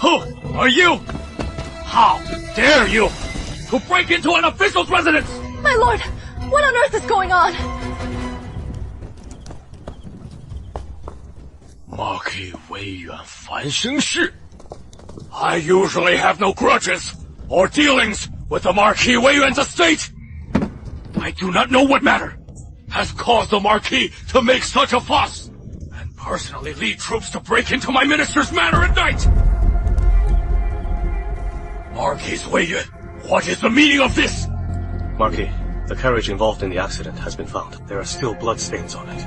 Who are you? How dare you to break into an official's residence? My lord, what on earth is going on? Marquis Weiyuan Fangjin. I usually have no grudges or dealings with the Marquis Weiyuan's estate. I do not know what matter has caused the Marquis to make such a fuss, and personally lead troops to break into my minister's manor at night. Marquis Weiyuan, what is the meaning of this? Marquis, the carriage involved in the accident has been found. There are still blood stains on it.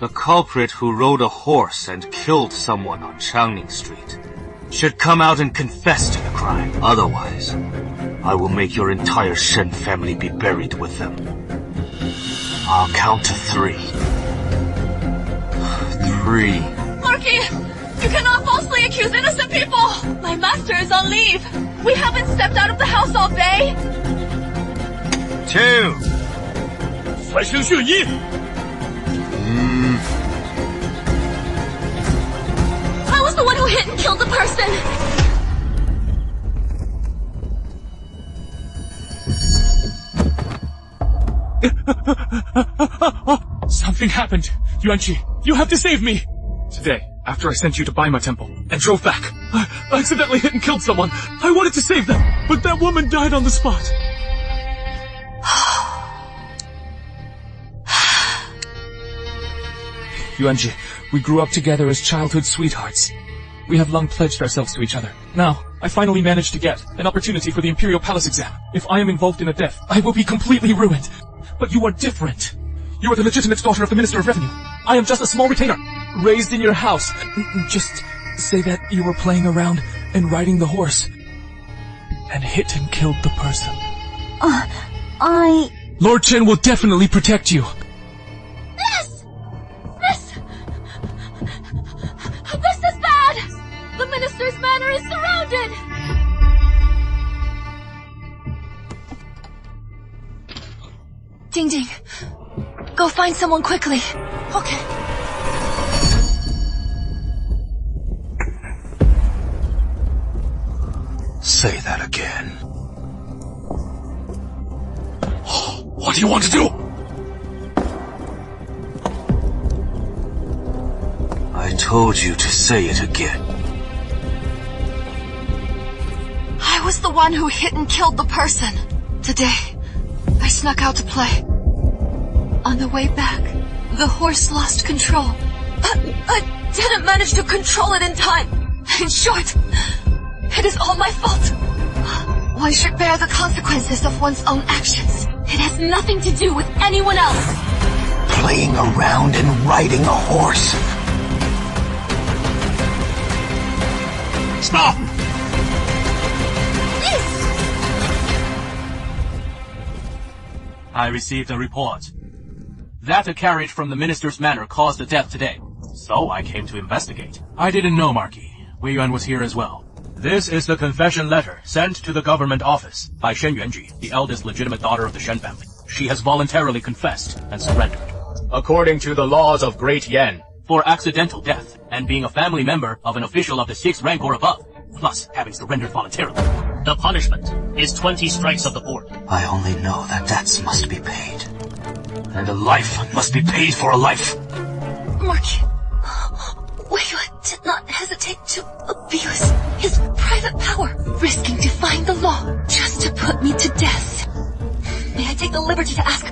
The culprit who rode a horse and killed someone on Changning Street should come out and confess to the crime. Otherwise, I will make your entire Shen family be buried with them. I'll count to 3. 3. Marquis, you cannot falsely accuse innocent people! My master is on leave. We haven't stepped out of the house all day. 2. 繁星迅一 I was the one who hit and killed the person! Something happened. Yuanqi, you have to save me! Today, after I sent you to Baima Temple and drove back, I accidentally hit and killed someone. I wanted to save them, but that woman died on the spot. Yuanqi, we grew up together as childhood sweethearts. We have long pledged ourselves to each other. Now, I finally managed to get an opportunity for the Imperial Palace exam. If I am involved in a death, I will be completely ruined. But you are different. You are the legitimate daughter of the Minister of Revenue. I am just a small retainer, raised in your house. Just say that you were playing around and riding the horse, and hit and killed the person. Lord Chen will definitely protect you. This is bad! The minister's manor is surrounded! Ding Ding, go find someone quickly. Okay. Say that again. What do you want to do? I told you to say it again. I was the one who hit and killed the person. Today, I snuck out to play. On the way back, the horse lost control. I didn't manage to control it in time. In short, it is all my fault. One should bear the consequences of one's own actions. It has nothing to do with anyone else. Playing around and riding a horse. Stop! I received a report that a carriage from the minister's manor caused a death today. So I came to investigate. I didn't know Marquis Weiyuan was here as well. This is the confession letter sent to the government office by Shen Yuanji, the eldest legitimate daughter of the Shen family. She has voluntarily confessed and surrendered. According to the laws of Great Yan, for accidental death and being a family member of an official of the 6th rank or above, plus having surrendered voluntarily, the punishment is 20 strikes of the board. I only know that debts must be paid. And a life must be paid for a life. Marquis Weiyuan did not hesitate to abuse his private power, risking defying the law just to put me to death. May I take the liberty to ask?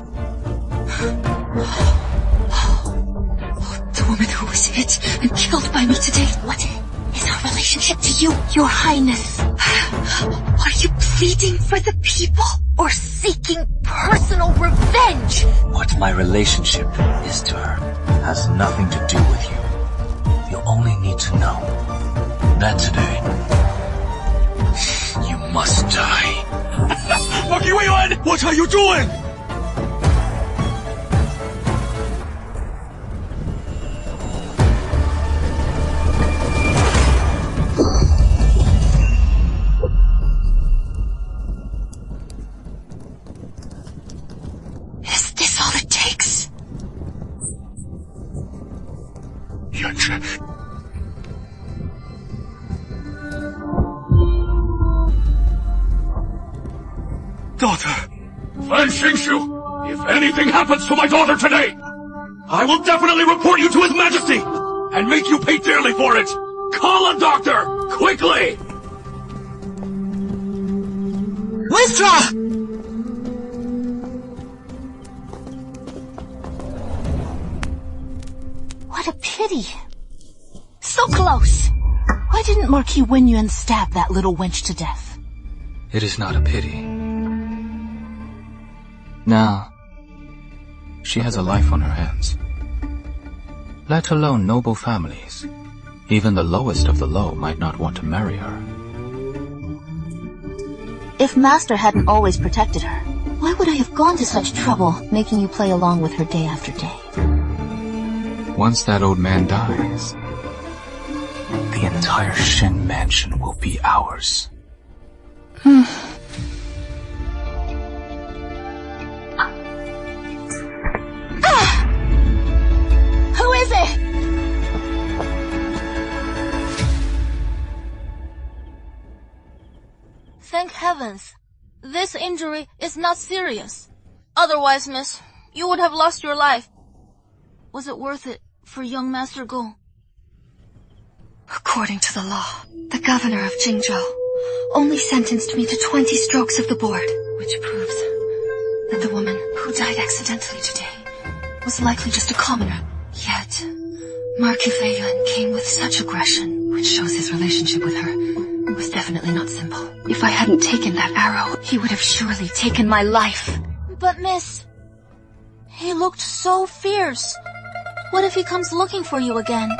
The woman who was hit and killed by me today, what is her relationship to you, Your Highness? Are you pleading for the people or seeking personal revenge? What my relationship is to her has nothing to do with you. You only need to know that today, you must die. Marquis Weiyuan, what are you doing? Is this all it takes? 元直。Daughter! Fan Xingshu, if anything happens to my daughter today, I will definitely report you to His Majesty and make you pay dearly for it! Call a doctor! Quickly! Withdraw! What a pity. So close. Why didn't Marquis Weiyuan stab that little wench to death? It is not a pity. Now, she has a life on her hands. Let alone noble families. Even the lowest of the low might not want to marry her. If Master hadn't always protected her, why would I have gone to such trouble making you play along with her day after day? Once that old man dies, the entire Shen mansion will be ours. Who is it? Thank heavens. This injury is not serious. Otherwise, miss, you would have lost your life. Was it worth it for young Master Gong? According to the law, the governor of Jingzhou only sentenced me to 20 strokes of the board, which proves that the woman who died accidentally today was likely just a commoner. Yet, Marquis Weiyuan came with such aggression, which shows his relationship with her was definitely not simple. If I hadn't taken that arrow, he would have surely taken my life. But miss, he looked so fierce. What if he comes looking for you again?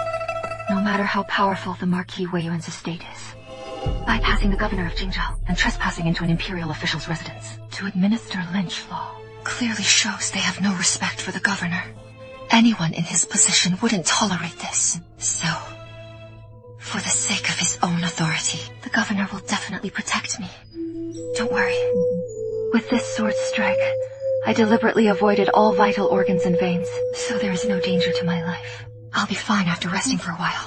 No matter how powerful the Marquis Weiyuan's estate is, bypassing the governor of Jingzhou and trespassing into an imperial official's residence to administer lynch law clearly shows they have no respect for the governor. Anyone in his position wouldn't tolerate this. So, for the sake of his own authority, the governor will definitely protect me. Don't worry. With this sword strike, I deliberately avoided all vital organs and veins, so there is no danger to my life. I'll be fine after resting for a while.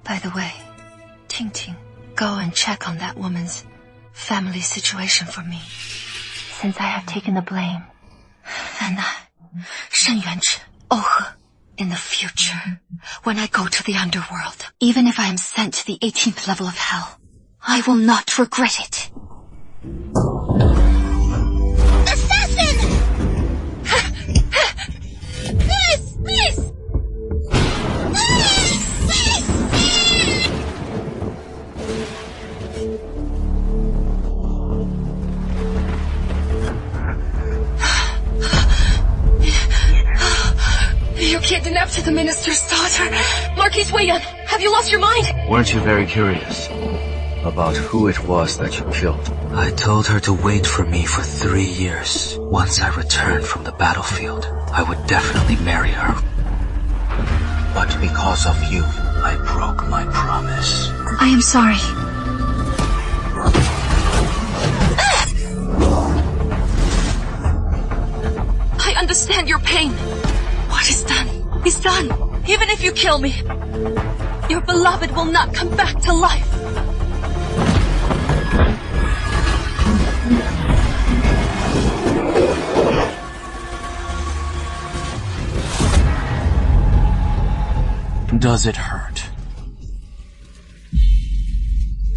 By the way, Ting, go and check on that woman's family situation for me. Since I have taken the blame. And Shen Yuanzhi, in the future, when I go to the underworld, even if I am sent to the 18th level of hell, I will not regret it. Assassin! Please! You kidnapped the minister's daughter. Marquis Weiyuan, have you lost your mind? Weren't you very curious about who it was that you killed? I told her to wait for me for 3 years. Once I returned from the battlefield, I would definitely marry her. But because of you, I broke my promise. I am sorry. I understand your pain. What is done is done. Even if you kill me, your beloved will not come back to life. Does it hurt?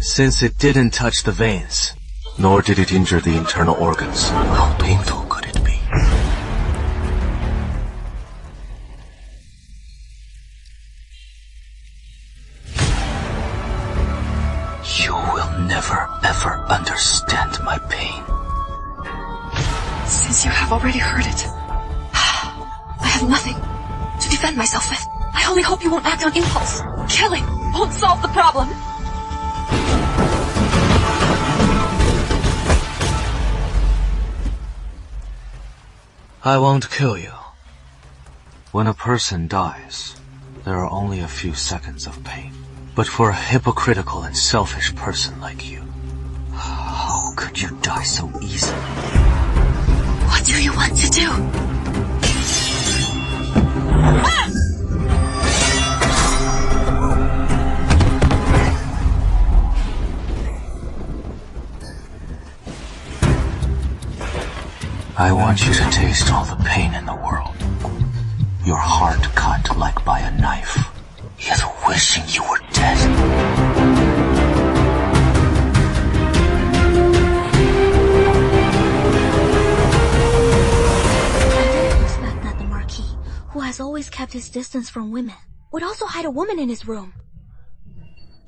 Since it didn't touch the veins, nor did it injure the internal organs, how painful could it be? You will never, ever understand my pain. Since you have already heard it, I have nothing to defend myself with. I only hope you won't act on impulse. Killing won't solve the problem. I won't kill you. When a person dies, there are only a few seconds of pain. But for a hypocritical and selfish person like you, how could you die so easily? What do you want to do? I want you to taste all the pain in the world. Your heart cut like by a knife, yet wishing you were dead. That the Marquis, who has always kept his distance from women, would also hide a woman in his room.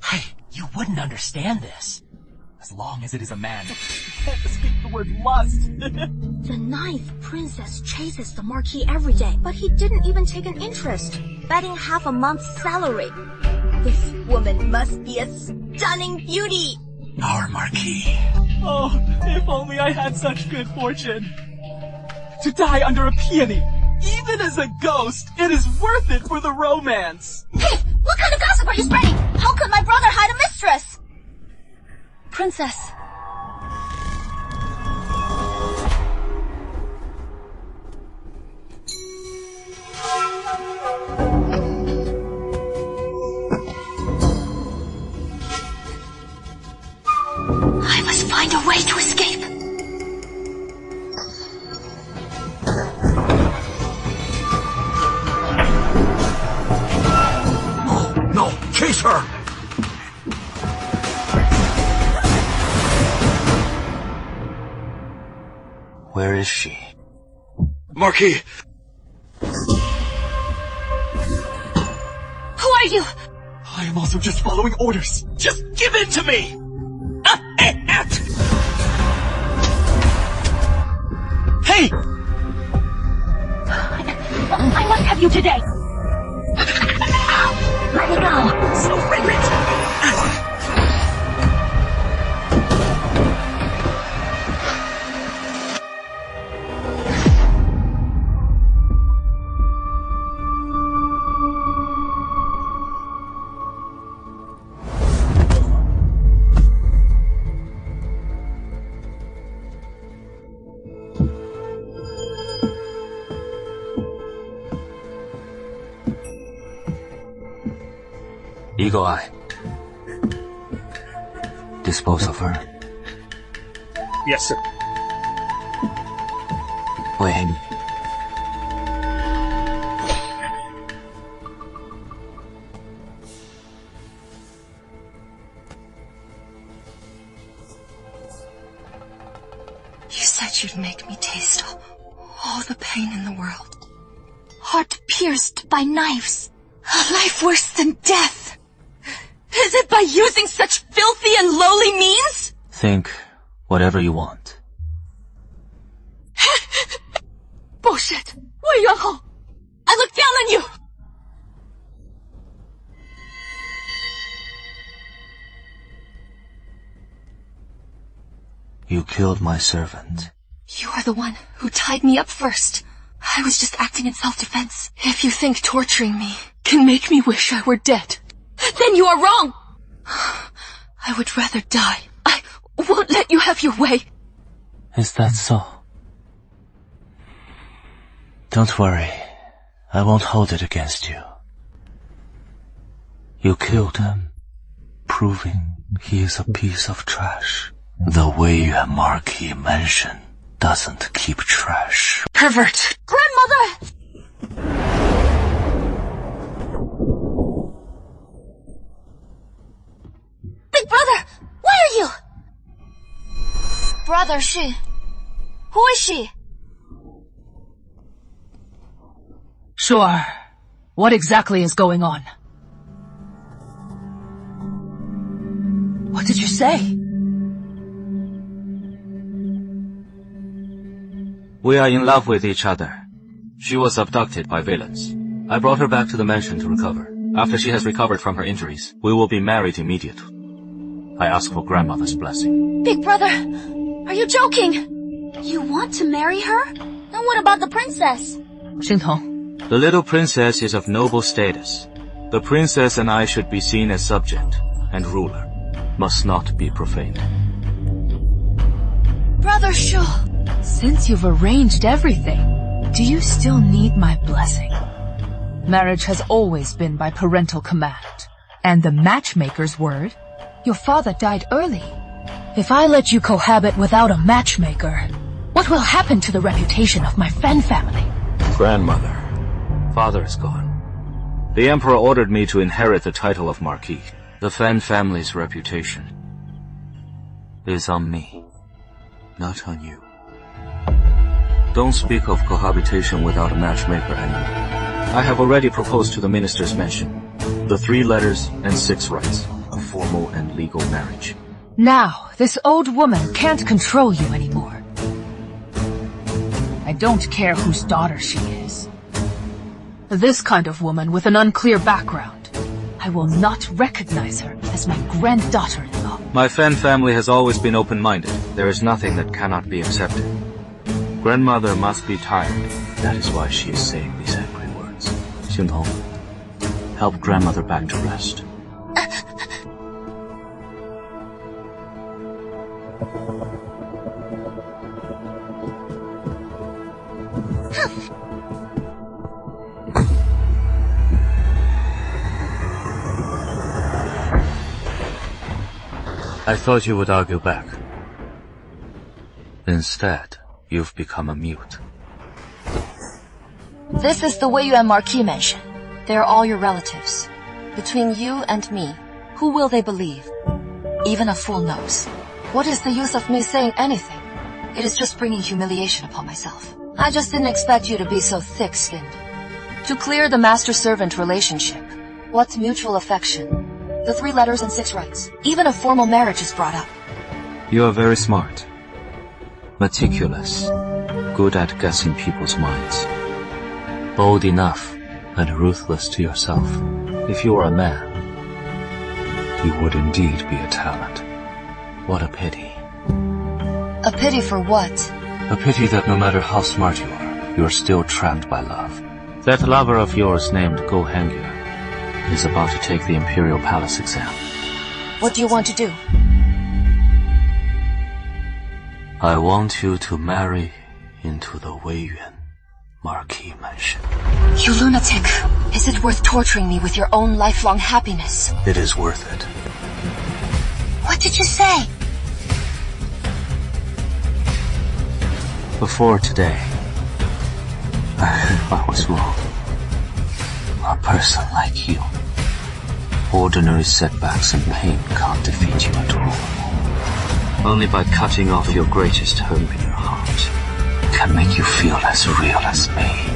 Hey, you wouldn't understand this. As long as it is a man, you can't escape the word lust. The 9th princess chases the Marquis every day, but he didn't even take an interest, betting half a month's salary. This woman must be a stunning beauty. Our Marquis. Oh, if only I had such good fortune. To die under a peony, even as a ghost, it is worth it for the romance. Hey, what kind of gossip are you spreading? How could my brother hide a mistress? Princess. I must find a way to escape. No! Chase her! Where is she? Marquis! Who are you? I am also just following orders. Just give in to me! Hey! I must have you today. Let me go. So fragrant! Eagle Eye. Dispose of her. Yes, sir. Wait. You said you'd make me taste all the pain in the world. Heart pierced by knives. A life worse than death. Is it by using such filthy and lowly means? Think whatever you want. Bullshit! Weiyuan, I look down on you! You killed my servant. You are the one who tied me up first. I was just acting in self-defense. If you think torturing me can make me wish I were dead, then you are wrong! I would rather die. I won't let you have your way. Is that so? Don't worry. I won't hold it against you. You killed him, proving he is a piece of trash. The Weiyuan Marquis mentioned doesn't keep trash. Pervert! Grandmother! Big brother! Where are you? Brother Shi. Who is she? Sure. What exactly is going on? What did you say? We are in love with each other. She was abducted by villains. I brought her back to the mansion to recover. After she has recovered from her injuries, we will be married immediately. I ask for grandmother's blessing. Big brother, are you joking? You want to marry her? And what about the princess? Xingtong. The little princess is of noble status. The princess and I should be seen as subject and ruler. Must not be profaned. Brother Shu. Since you've arranged everything, do you still need my blessing? Marriage has always been by parental command. And the matchmaker's word? Your father died early. If I let you cohabit without a matchmaker, What will happen to the reputation of my Fan family? Grandmother. Father is gone. The Emperor ordered me to inherit the title of Marquis. The Fan family's reputation is on me, not on you. Don't speak of cohabitation without a matchmaker anymore. I have already proposed to the minister's mansion the 3 letters and 6 rights, a formal and legal marriage. Now, this old woman can't control you anymore. I don't care whose daughter she is. This kind of woman with an unclear background, I will not recognize her as my granddaughter-in-law. My Fan family has always been open-minded. There is nothing that cannot be accepted. Grandmother must be tired. That is why she is saying these angry words. Sinful, help grandmother back to rest. I thought you would argue back. Instead, you've become a mute. This is the Weiyuan Marquis mansion. They're all your relatives. Between you and me, who will they believe? Even a fool knows. What is the use of me saying anything? It is just bringing humiliation upon myself. I just didn't expect you to be so thick-skinned. To clear the master-servant relationship, what's mutual affection? The 3 letters and 6 rights. Even a formal marriage is brought up. You are very smart. Meticulous. Good at guessing people's minds. Bold enough and ruthless to yourself. If you were a man, you would indeed be a talent. What a pity. A pity for what? A pity that no matter how smart you are still trapped by love. That lover of yours named Go Hangyu is about to take the Imperial Palace exam. What do you want to do? I want you to marry into the Weiyuan Marquis mansion. You lunatic! Is it worth torturing me with your own lifelong happiness? It is worth it. What did you say? Before today, I was wrong. A person like you. Ordinary setbacks and pain can't defeat you at all. Only by cutting off your greatest hope in your heart can make you feel as real as me.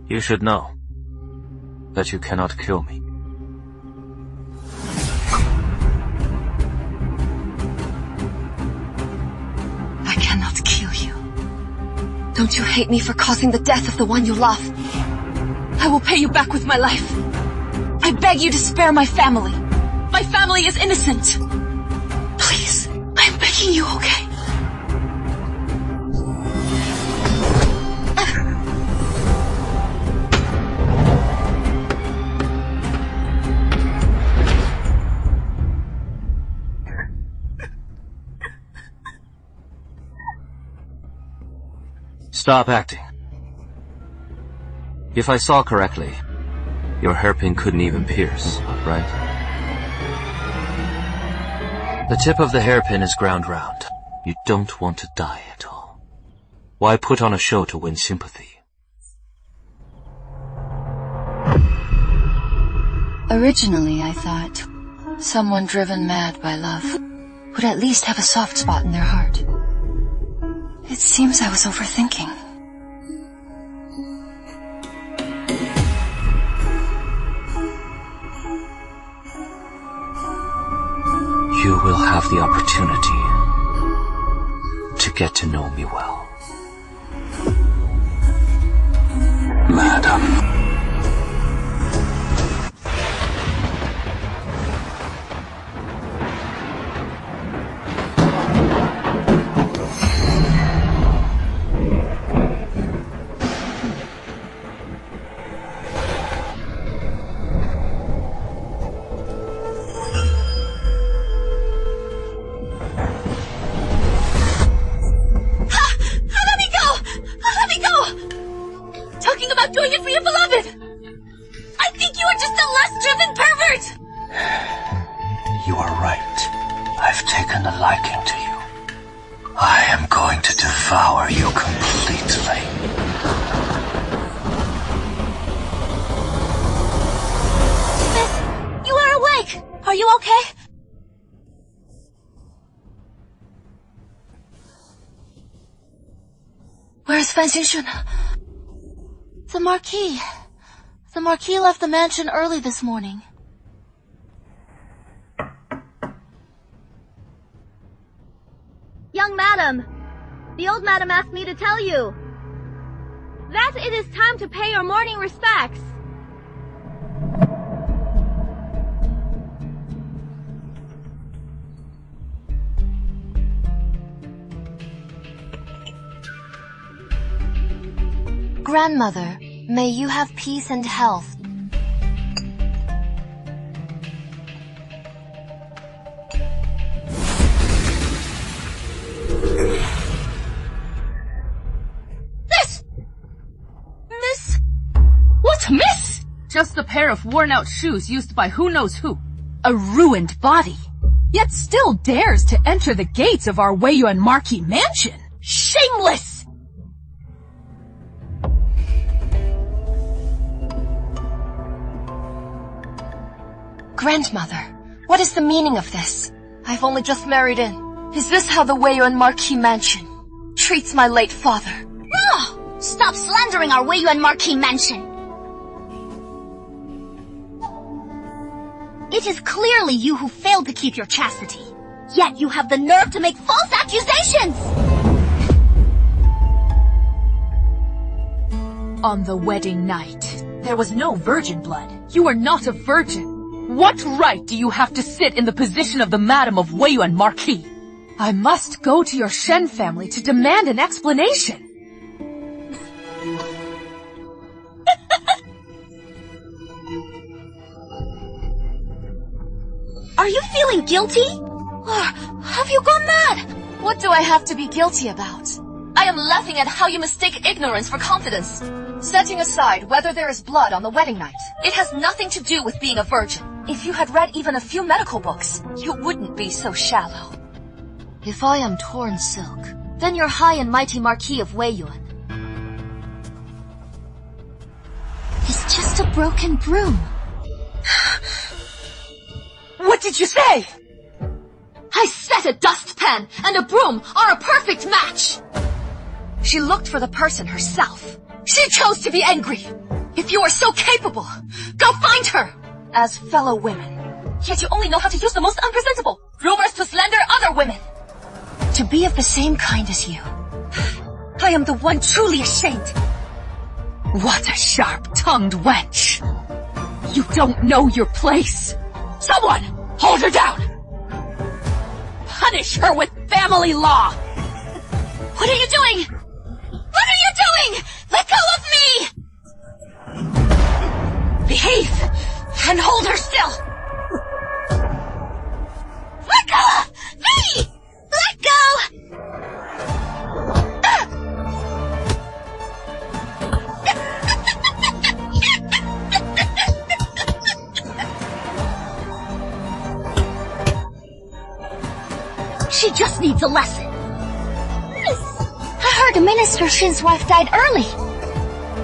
You should know that you cannot kill me. I cannot kill you. Don't you hate me for causing the death of the one you love? I will pay you back with my life. I beg you to spare my family. My family is innocent. Please, I'm begging you, okay? Stop acting. If I saw correctly, your hairpin couldn't even pierce, right? The tip of the hairpin is ground round. You don't want to die at all. Why put on a show to win sympathy? Originally, I thought someone driven mad by love would at least have a soft spot in their heart. It seems I was overthinking. You will have the opportunity to get to know me well. Madam. Fangjin. The Marquis. The Marquis left the mansion early this morning. Young madam, the old madam asked me to tell you that it is time to pay your morning respects. Grandmother, may you have peace and health. Miss? What, miss? Just a pair of worn-out shoes used by who knows who. A ruined body. Yet still dares to enter the gates of our Weiyuan Marquis mansion. Shameless! Grandmother, what is the meaning of this? I've only just married in. Is this how the Weiyuan Marquis mansion treats my late father? No! Stop slandering our Weiyuan Marquis mansion! It is clearly you who failed to keep your chastity. Yet you have the nerve to make false accusations! On the wedding night, there was no virgin blood. You are not a virgin. What right do you have to sit in the position of the Madam of Weiyuan Marquis? I must go to your Shen family to demand an explanation. Are you feeling guilty? Have you gone mad? What do I have to be guilty about? I am laughing at how you mistake ignorance for confidence. Setting aside whether there is blood on the wedding night, it has nothing to do with being a virgin. If you had read even a few medical books, you wouldn't be so shallow. If I am torn silk, then your high and mighty Marquis of Weiyuan is just a broken broom. What did you say? I said a dustpan and a broom are a perfect match! She looked for the person herself. She chose to be angry. If you are so capable, go find her! As fellow women. Yet you only know how to use the most unpresentable rumors to slander other women. To be of the same kind as you, I am the one truly ashamed. What a sharp-tongued wench. You don't know your place. Someone, hold her down. Punish her with family law. What are you doing? What are you doing? Let go of me! Behave and hold her still. Let go of me! Let go! needs a lesson. I heard the Minister Shin's wife died early.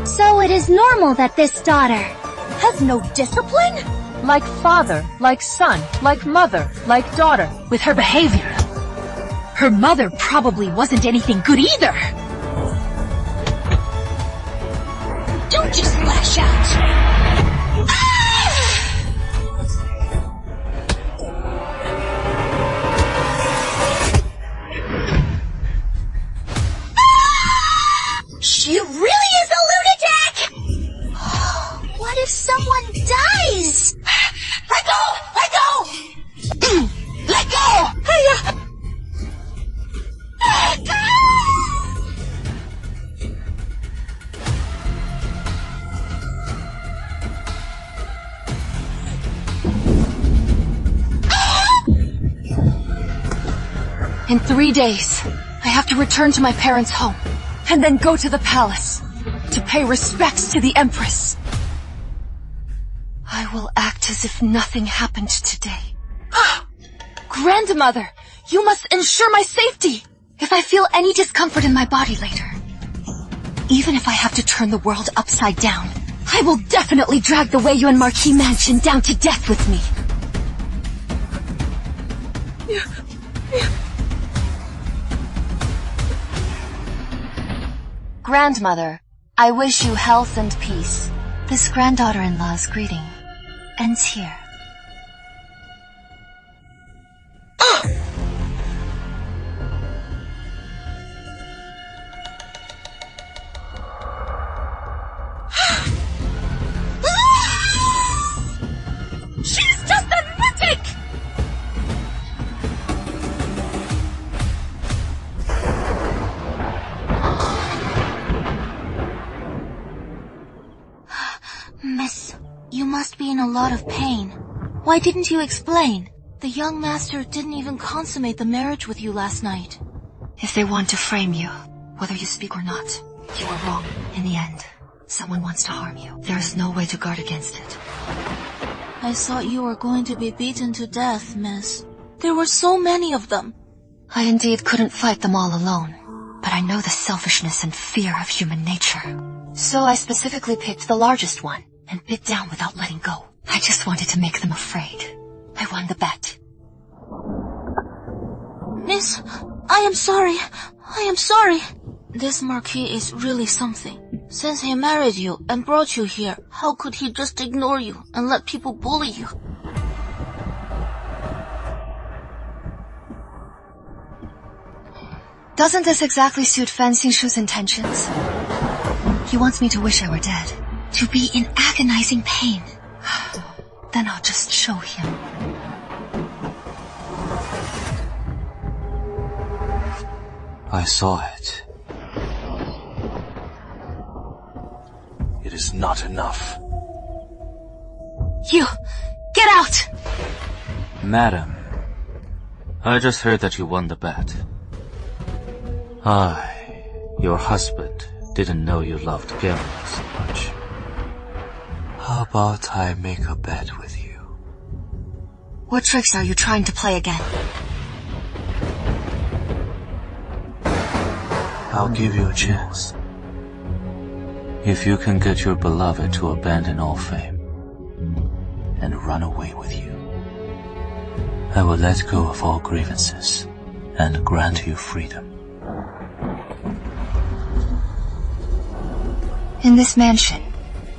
So it is normal that this daughter has no discipline? Like father, like son, like mother, like daughter. With her behavior, her mother probably wasn't anything good either. Don't just lash out. She really is a lunatic! What if someone dies? Let go! Let go! Let go! Hiya! In 3 days, I have to return to my parents' home, and then go to the palace to pay respects to the Empress. I will act as if nothing happened today. Grandmother, you must ensure my safety. If I feel any discomfort in my body later, even if I have to turn the world upside down, I will definitely drag the Weiyuan Marquis mansion down to death with me. Grandmother, I wish you health and peace. This granddaughter-in-law's greeting ends here. She's just a lunatic! Miss, you must be in a lot of pain. Why didn't you explain? The young master didn't even consummate the marriage with you last night. If they want to frame you, whether you speak or not, you are wrong. In the end, someone wants to harm you. There is no way to guard against it. I thought you were going to be beaten to death, miss. There were so many of them. I indeed couldn't fight them all alone, but I know the selfishness and fear of human nature. So I specifically picked the largest one and bit down without letting go. I just wanted to make them afraid. I won the bet. Miss, I am sorry. I am sorry. This Marquis is really something. Since he married you and brought you here, how could he just ignore you and let people bully you? Doesn't this exactly suit Fan Xingshu's intentions? He wants me to wish I were dead, to be in agonizing pain. Then I'll just show him. I saw it. It is not enough. You, get out! Madam, I just heard that you won the bet. Your husband, didn't know you loved gambling so much. How about I make a bet with you? What tricks are you trying to play again? I'll give you a chance. If you can get your beloved to abandon all fame and run away with you, I will let go of all grievances and grant you freedom. In this mansion,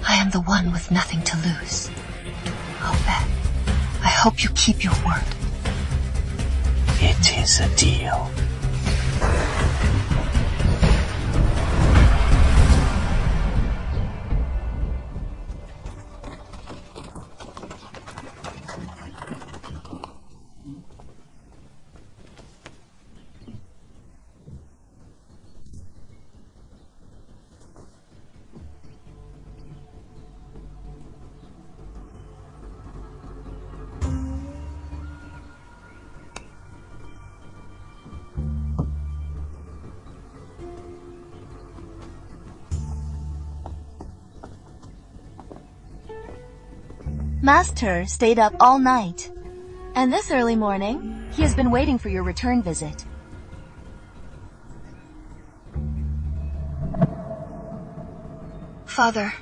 I am the one with nothing to lose. I'll bet. I hope you keep your word. It is a deal. Master stayed up all night. And this early morning, he has been waiting for your return visit. Father.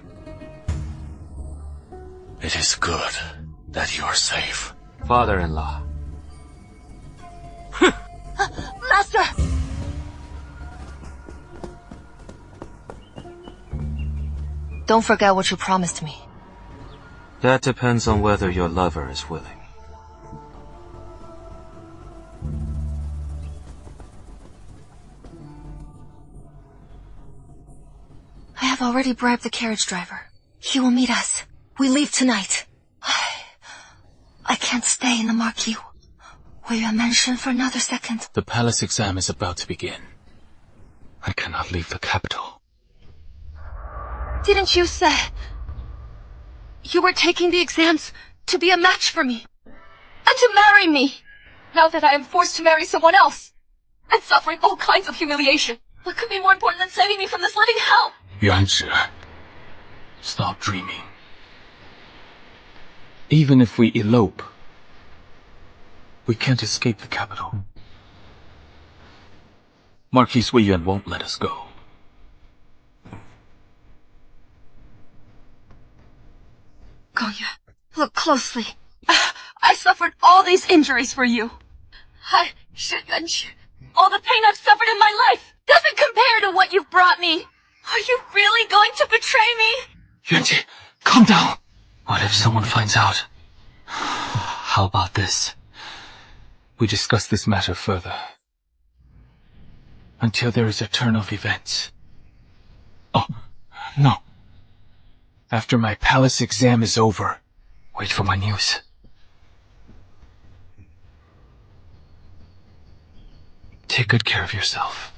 It is good that you're safe. Father-in-law. Master! Don't forget what you promised me. That depends on whether your lover is willing. I have already bribed the carriage driver. He will meet us. We leave tonight. I can't stay in the Marquis Weiyuan mansion for another second. The palace exam is about to begin. I cannot leave the capital. Didn't you say you were taking the exams to be a match for me? And to marry me? Now that I am forced to marry someone else and suffering all kinds of humiliation, what could be more important than saving me from this living hell? Yuanzhi, stop dreaming. Even if we elope, we can't escape the capital. Marquis Weiyuan won't let us go. Gongya, look closely. I suffered all these injuries for you. All the pain I've suffered in my life doesn't compare to what you've brought me. Are you really going to betray me? Yuanzhi, calm down. What if someone finds out? How about this? We discuss this matter further. Until there is a turn of events. Oh, no. After my palace exam is over, wait for my news. Take good care of yourself.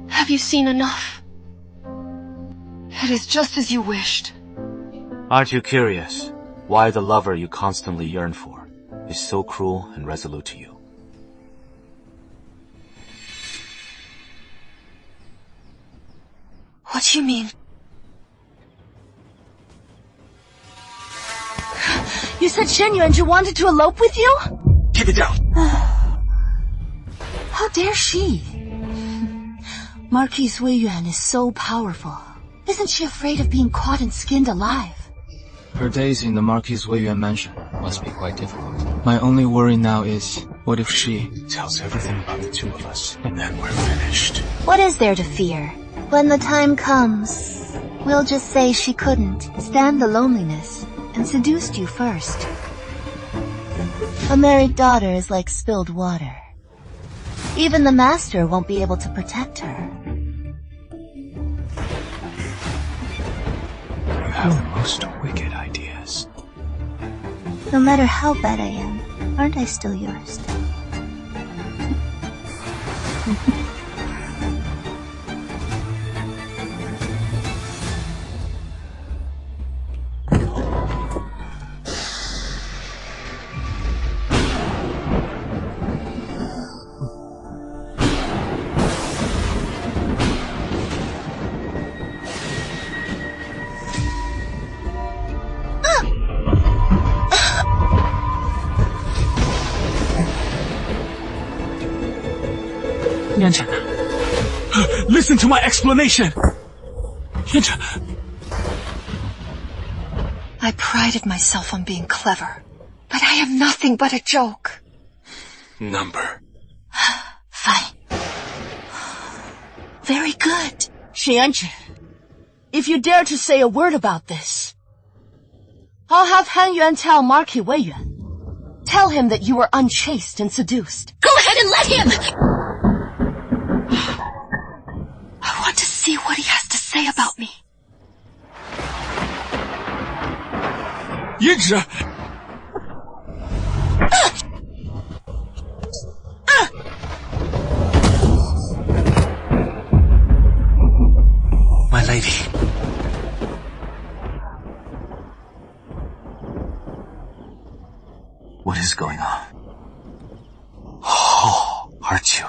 Have you seen enough? It is just as you wished. Aren't you curious why the lover you constantly yearn for is so cruel and resolute to you? What do you mean? You said Shen Yuanzhi wanted to elope with you? Keep it down! How dare she? Marquis Weiyuan is so powerful. Isn't she afraid of being caught and skinned alive? Her days in the Marquis Weiyuan mansion must be quite difficult. My only worry now is, what if she tells everything about the two of us, and then we're finished? What is there to fear? When the time comes, we'll just say she couldn't stand the loneliness and seduced you first. A married daughter is like spilled water. Even the master won't be able to protect her. You have the most wicked ideas. No matter how bad I am, aren't I still yours? Listen to my explanation! I prided myself on being clever, but I am nothing but a joke. Number. Fine. Very good. Yuanzhi, if you dare to say a word about this, I'll have Han Yuan tell Marquis Weiyuan. Tell him that you were unchaste and seduced. Go ahead and let him! I want to see what he has to say about me. Yinzhi! Aren't you?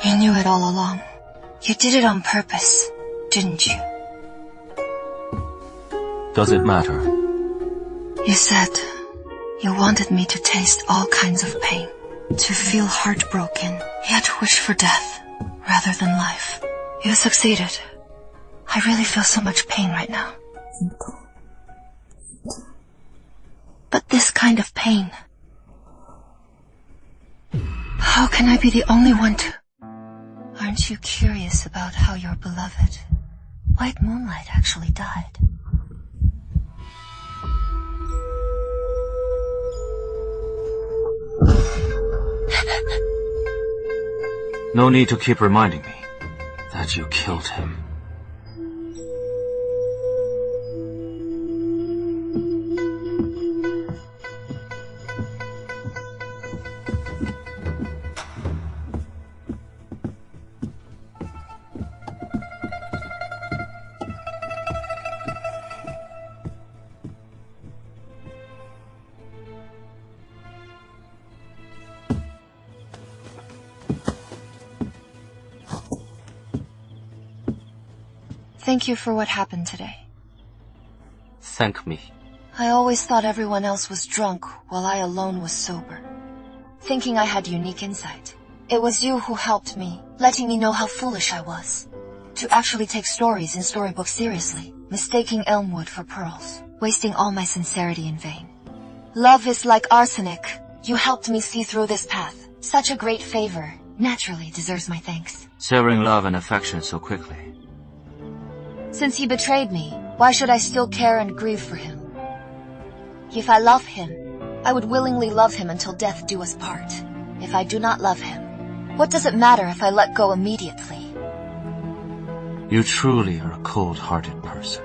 You knew it all along. You did it on purpose, didn't you? Does it matter? You said you wanted me to taste all kinds of pain, to feel heartbroken, yet wish for death rather than life. You succeeded. I really feel so much pain right now. But this kind of pain, how can I be the only one to... Aren't you curious about how your beloved, White Moonlight, actually died? No need to keep reminding me that you killed him. Thank you for what happened today. Thank me. I always thought everyone else was drunk while I alone was sober, thinking I had unique insight. It was you who helped me, letting me know how foolish I was. To actually take stories in storybooks seriously, mistaking Elmwood for pearls, wasting all my sincerity in vain. Love is like arsenic. You helped me see through this path. Such a great favor naturally deserves my thanks. Severing love and affection so quickly. Since he betrayed me, why should I still care and grieve for him? If I love him, I would willingly love him until death do us part. If I do not love him, what does it matter if I let go immediately? You truly are a cold-hearted person.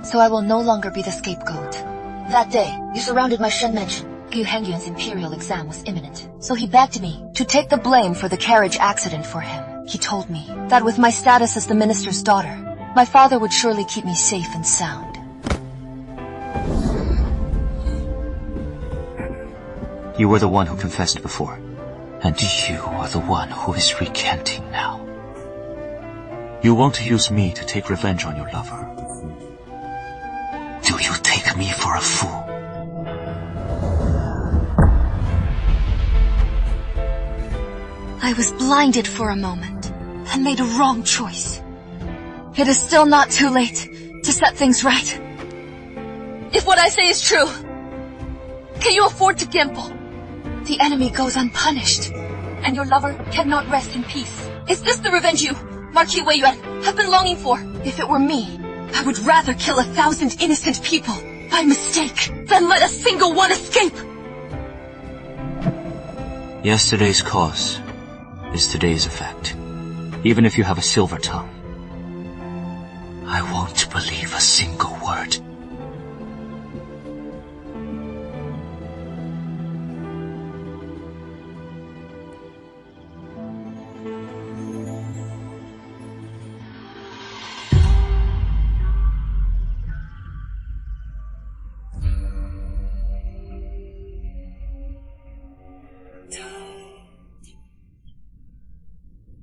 So I will no longer be the scapegoat. That day, you surrounded my Shen mansion. Gu Hengyuan's imperial exam was imminent, so he begged me to take the blame for the carriage accident for him. He told me that with my status as the minister's daughter, my father would surely keep me safe and sound. You were the one who confessed before, and you are the one who is recanting now. You want to use me to take revenge on your lover. Do you take me for a fool? I was blinded for a moment and made a wrong choice. It is still not too late to set things right. If what I say is true, can you afford to gamble? The enemy goes unpunished, and your lover cannot rest in peace. Is this the revenge you, Marquis Weiyuan, have been longing for? If it were me, I would rather kill 1,000 innocent people by mistake than let a single one escape. Yesterday's cause is today's effect. Even if you have a silver tongue, I won't believe a single word.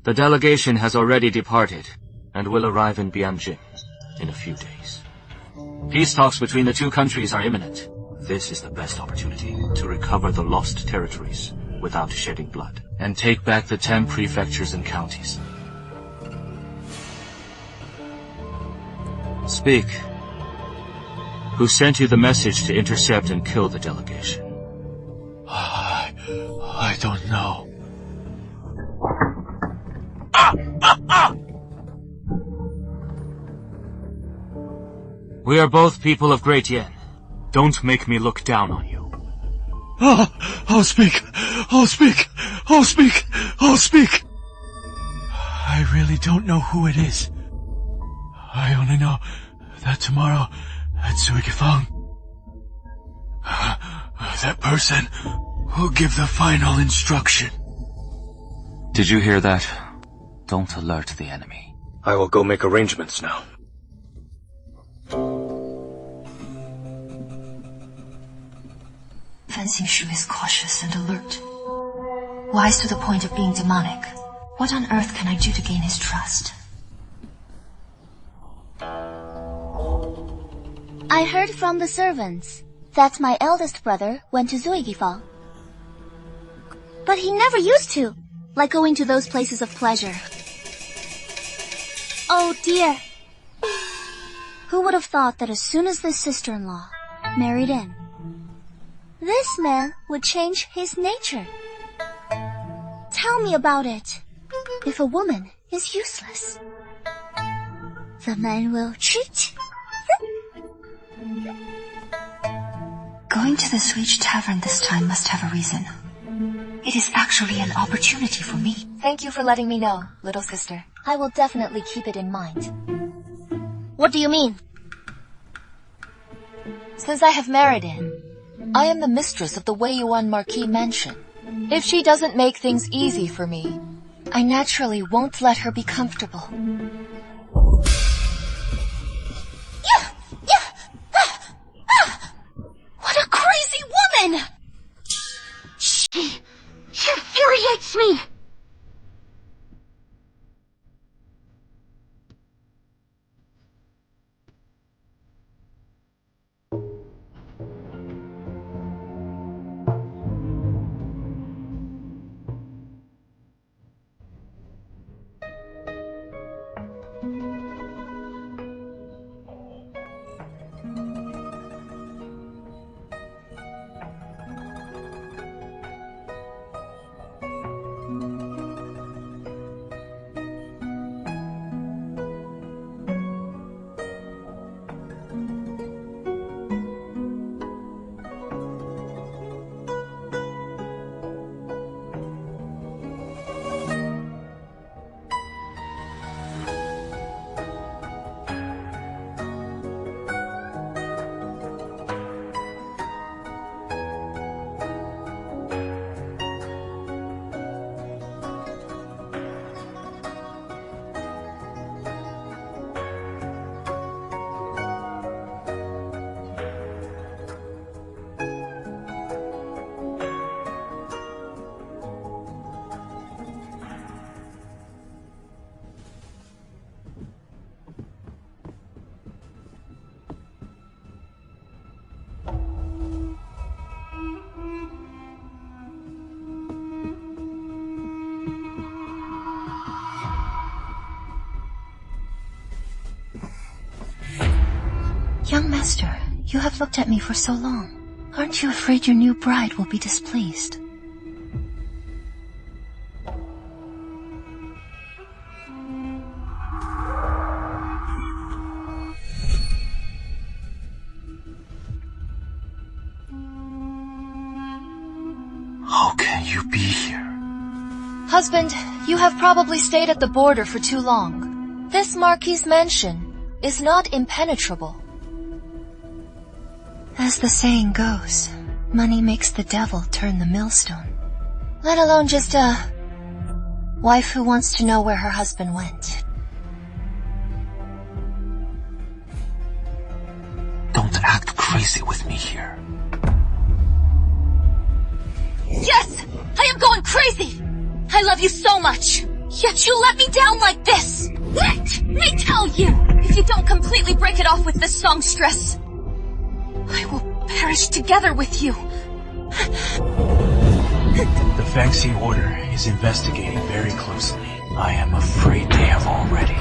The delegation has already departed, and will arrive in Fangjin in a few days. Peace talks between the two countries are imminent. This is the best opportunity to recover the lost territories without shedding blood, and take back the 10 prefectures and counties. Speak. Who sent you the message to intercept and kill the delegation? I don't know. We are both people of Great Yen. Don't make me look down on you. I'll speak. I'll speak. I'll speak. I'll speak. I really don't know who it is. I only know that tomorrow Zhuigifang. That person will give the final instruction. Did you hear that? Don't alert the enemy. I will go make arrangements now. Fangjin is cautious and alert. Wise to the point of being demonic. What on earth can I do to gain his trust? I heard from the servants that my eldest brother went to Zhuigifang. But he never used to, like going to those places of pleasure. Oh dear. Who would have thought that as soon as this sister-in-law married in, this man would change his nature? Tell me about it. If a woman is useless, the man will cheat. Going to the Switch Tavern this time must have a reason. It is actually an opportunity for me. Thank you for letting me know, little sister. I will definitely keep it in mind. What do you mean? Since I have married in, I am the mistress of the Weiyuan Marquis mansion. If she doesn't make things easy for me, I naturally won't let her be comfortable. What a crazy woman! She infuriates me! Young master, you have looked at me for so long. Aren't you afraid your new bride will be displeased? How can you be here? Husband, you have probably stayed at the border for too long. This Marquis' mansion is not impenetrable. As the saying goes, money makes the devil turn the millstone. Let alone just a wife who wants to know where her husband went. Don't act crazy with me here. Yes! I am going crazy! I love you so much! Yet you let me down like this! Let me tell you! If you don't completely break it off with this songstress, I will perish together with you. The Fangjin Order is investigating very closely. I am afraid they have already.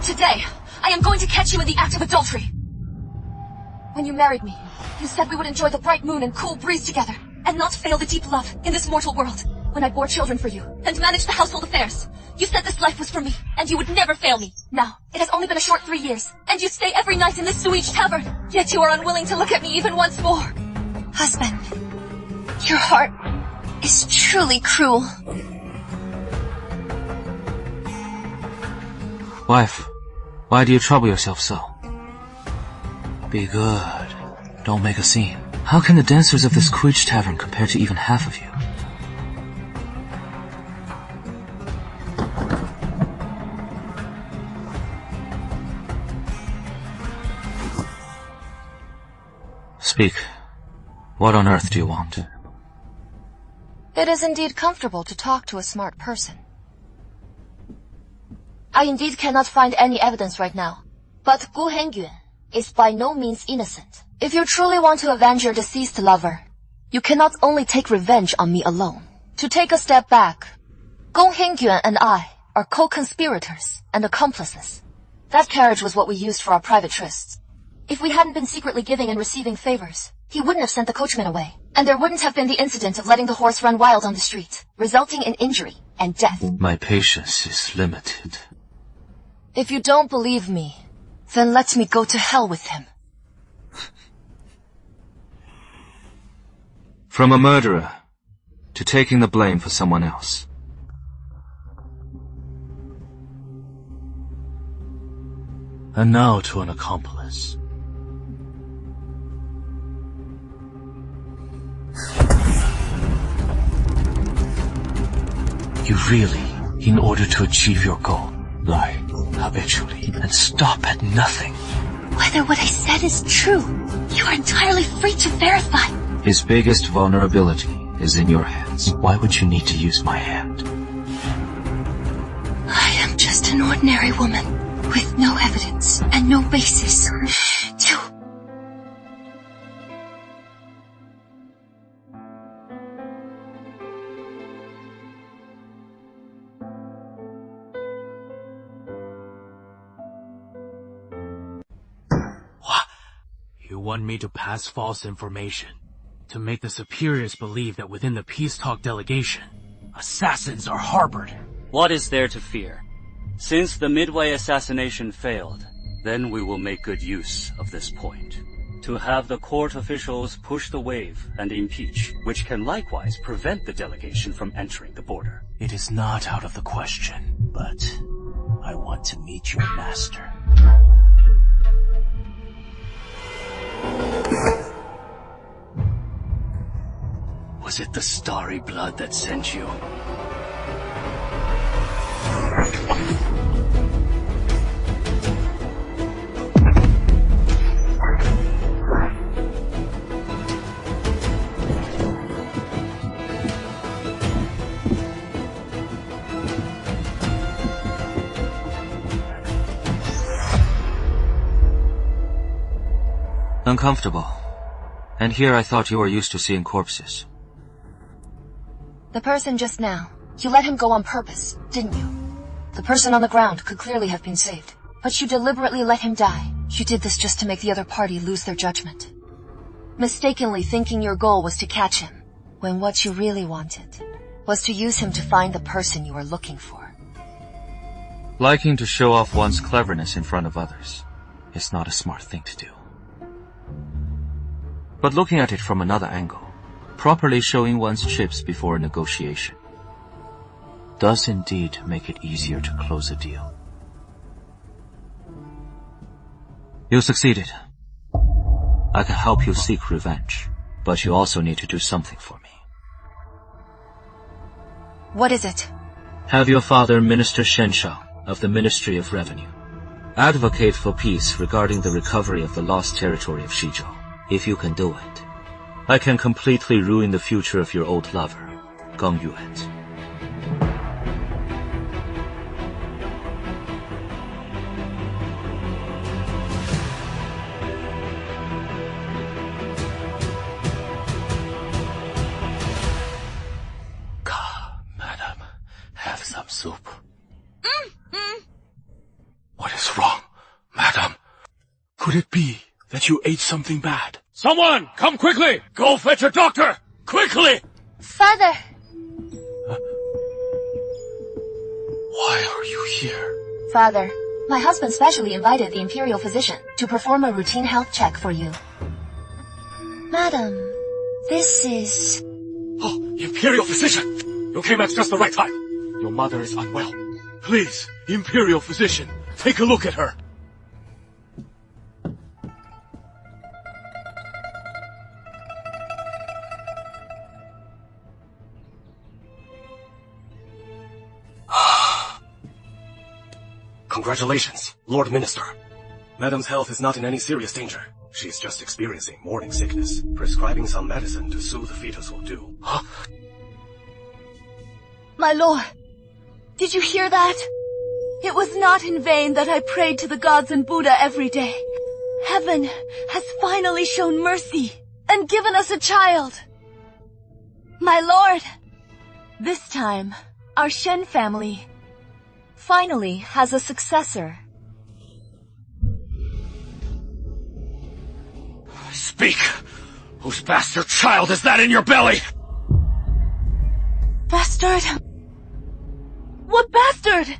Today, I am going to catch you in the act of adultery. When you married me, you said we would enjoy the bright moon and cool breeze together, and not fail the deep love in this mortal world. when I bore children for you, and managed the household affairs. You said this life was for me, and you would never fail me. Now, it has only been a short 3 years, and you stay every night in this sewage tavern, yet you are unwilling to look at me even once more. Husband, your heart is truly cruel. Wife, why do you trouble yourself so? Be good. Don't make a scene. How can the dancers of this sewage tavern compare to even half of you? Speak. What on earth do you want? It is indeed comfortable to talk to a smart person. I indeed cannot find any evidence right now, but Gu Hengyuan is by no means innocent. If you truly want to avenge your deceased lover, you cannot only take revenge on me alone. To take a step back, Gu Hengyuan and I are co-conspirators and accomplices. That carriage was what we used for our private trysts. If we hadn't been secretly giving and receiving favors, he wouldn't have sent the coachman away, and there wouldn't have been the incident of letting the horse run wild on the street, resulting in injury and death. My patience is limited. If you don't believe me, then let me go to hell with him. From a murderer to taking the blame for someone else. And now to an accomplice. You really, in order to achieve your goal, lie habitually and stop at nothing. Whether what I said is true, you are entirely free to verify. His biggest vulnerability is in your hands. Why would you need to use my hand? I am just an ordinary woman, with no evidence and no basis to... You want me to pass false information, to make the superiors believe that within the peace talk delegation, assassins are harbored. What is there to fear? Since the Midway assassination failed, then we will make good use of this point. To have the court officials push the wave and impeach, which can likewise prevent the delegation from entering the border. It is not out of the question, but I want to meet your master. Was it the starry blood that sent you? Uncomfortable. And here I thought you were used to seeing corpses. The person just now, you let him go on purpose, didn't you? The person on the ground could clearly have been saved, but you deliberately let him die. You did this just to make the other party lose their judgment. Mistakenly thinking your goal was to catch him, when what you really wanted was to use him to find the person you were looking for. Liking to show off one's cleverness in front of others is not a smart thing to do. But looking at it from another angle, properly showing one's chips before a negotiation does indeed make it easier to close a deal. You succeeded. I can help you seek revenge, but you also need to do something for me. What is it? Have your father, Minister Shenshao of the Ministry of Revenue, advocate for peace regarding the recovery of the lost territory of Shizhou. If you can do it, I can completely ruin the future of your old lover, Geng Yuan. Madam, have some soup. What is wrong, madam? Could it be that you ate something bad? Someone, come quickly! Go fetch a doctor! Quickly! Father! Why are you here? Father, my husband specially invited the Imperial physician to perform a routine health check for you. Madam, this is... Oh, Imperial physician! You came at just the right time. Your mother is unwell. Please, Imperial physician, take a look at her. Congratulations, Lord Minister. Madam's health is not in any serious danger. She's just experiencing morning sickness. Prescribing some medicine to soothe the fetus will do. Huh? My lord, did you hear that? It was not in vain that I prayed to the gods and Buddha every day. Heaven has finally shown mercy and given us a child. My lord, this time, our Shen family finally has a successor. Speak! Whose bastard child is that in your belly? Bastard? What bastard?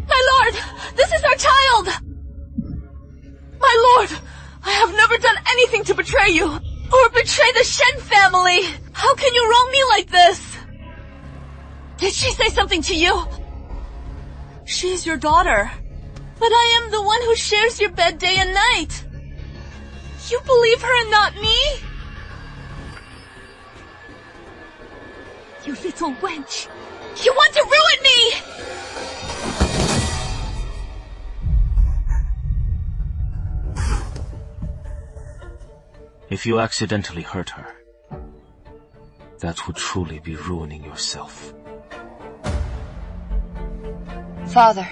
My lord, this is our child! My lord, I have never done anything to betray you, or betray the Shen family! How can you wrong me like this? Did she say something to you? She's your daughter, but I am the one who shares your bed day and night. You believe her and not me? You little wench! You want to ruin me! If you accidentally hurt her, that would truly be ruining yourself. Father,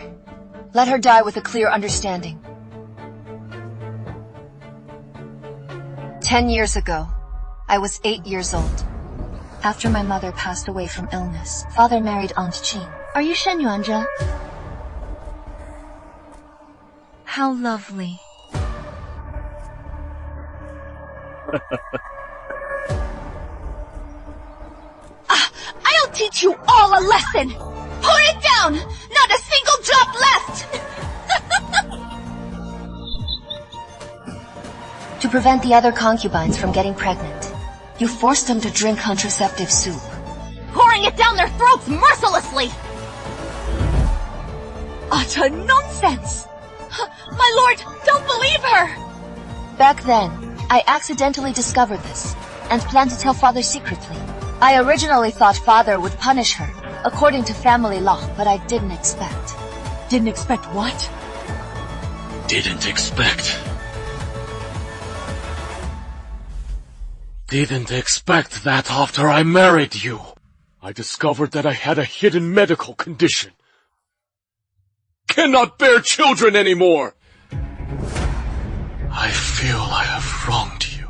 let her die with a clear understanding. 10 years ago, I was 8 years old. After my mother passed away from illness, Father married Aunt Qing. Are you Shen Yuanzhe? How lovely. I'll teach you all a lesson! Pour it down! Not a single drop left! To prevent the other concubines from getting pregnant, you forced them to drink contraceptive soup. Pouring it down their throats mercilessly! Utter nonsense! My lord, don't believe her! Back then, I accidentally discovered this, and planned to tell Father secretly. I originally thought Father would punish her, according to family law, but I didn't expect. Didn't expect what? Didn't expect that after I married you. I discovered that I had a hidden medical condition. Cannot bear children anymore. I feel I have wronged you,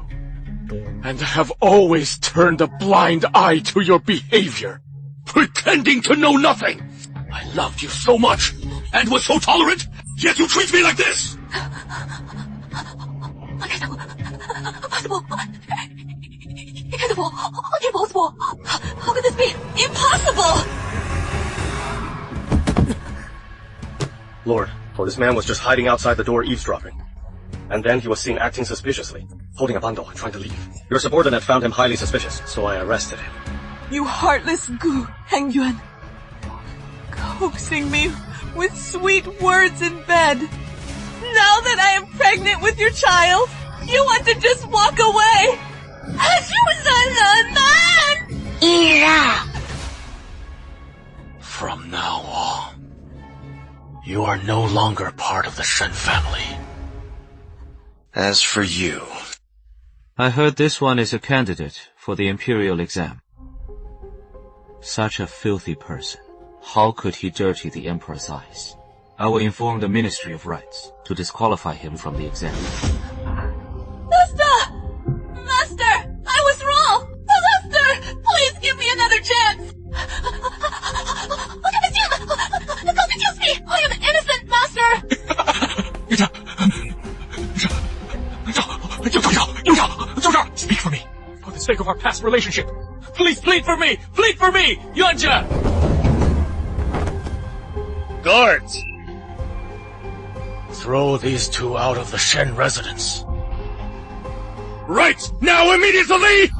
and have always turned a blind eye to your behavior, pretending to know nothing. I loved you so much, and was so tolerant, yet you treat me like this! Impossible! How could this be? Impossible! Lord, this man was just hiding outside the door eavesdropping. And then he was seen acting suspiciously, holding a bundle and trying to leave. Your subordinate found him highly suspicious, so I arrested him. You heartless goo, Fangjin. Coaxing me with sweet words in bed. Now that I am pregnant with your child, you want to just walk away. From now on, you are no longer part of the Shen family. As for you... I heard this one is a candidate for the Imperial exam. Such a filthy person. How could he dirty the Emperor's eyes? I will inform the Ministry of Rights to disqualify him from the exam. Master! Master! I was wrong! Master! Please give me another chance! Confuse me! I am innocent, Master! Speak for me. For the sake of our past relationship. Please plead for me! Plead for me! Yuanzhe! Guards! Throw these two out of the Shen residence. Right! Now, immediately!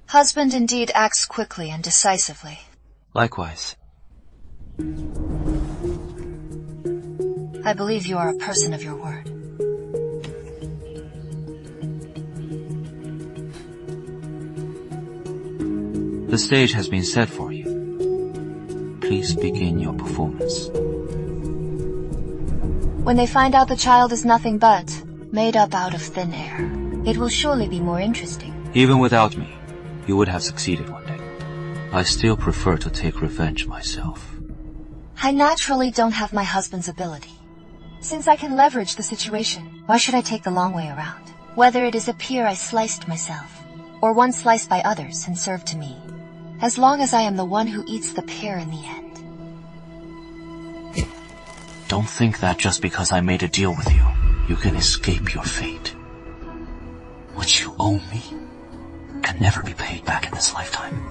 Husband indeed acts quickly and decisively. Likewise. I believe you are a person of your word. The stage has been set for you. Please begin your performance. When they find out the child is nothing but made up out of thin air, it will surely be more interesting. Even without me, you would have succeeded one day. I still prefer to take revenge myself. I naturally don't have my husband's ability. Since I can leverage the situation, why should I take the long way around? Whether it is a pear I sliced myself, or one sliced by others and served to me, as long as I am the one who eats the pear in the end. Don't think that just because I made a deal with you, you can escape your fate. What you owe me can never be paid back in this lifetime.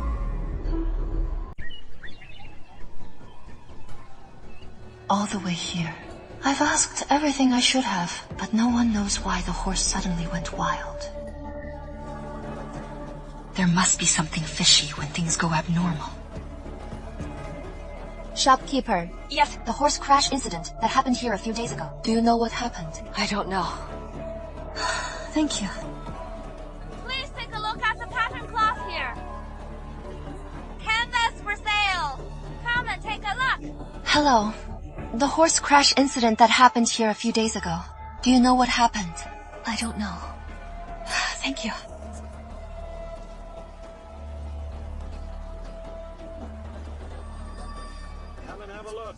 All the way here, I've asked everything I should have, but no one knows why the horse suddenly went wild. There must be something fishy when things go abnormal. Shopkeeper. Yes, the horse crash incident that happened here a few days ago. Do you know what happened? I don't know. Thank you. Please take a look at the pattern cloth here. Canvas for sale. Come and take a look. Hello. The horse crash incident that happened here a few days ago. Do you know what happened? I don't know. Thank you. Come and have a look.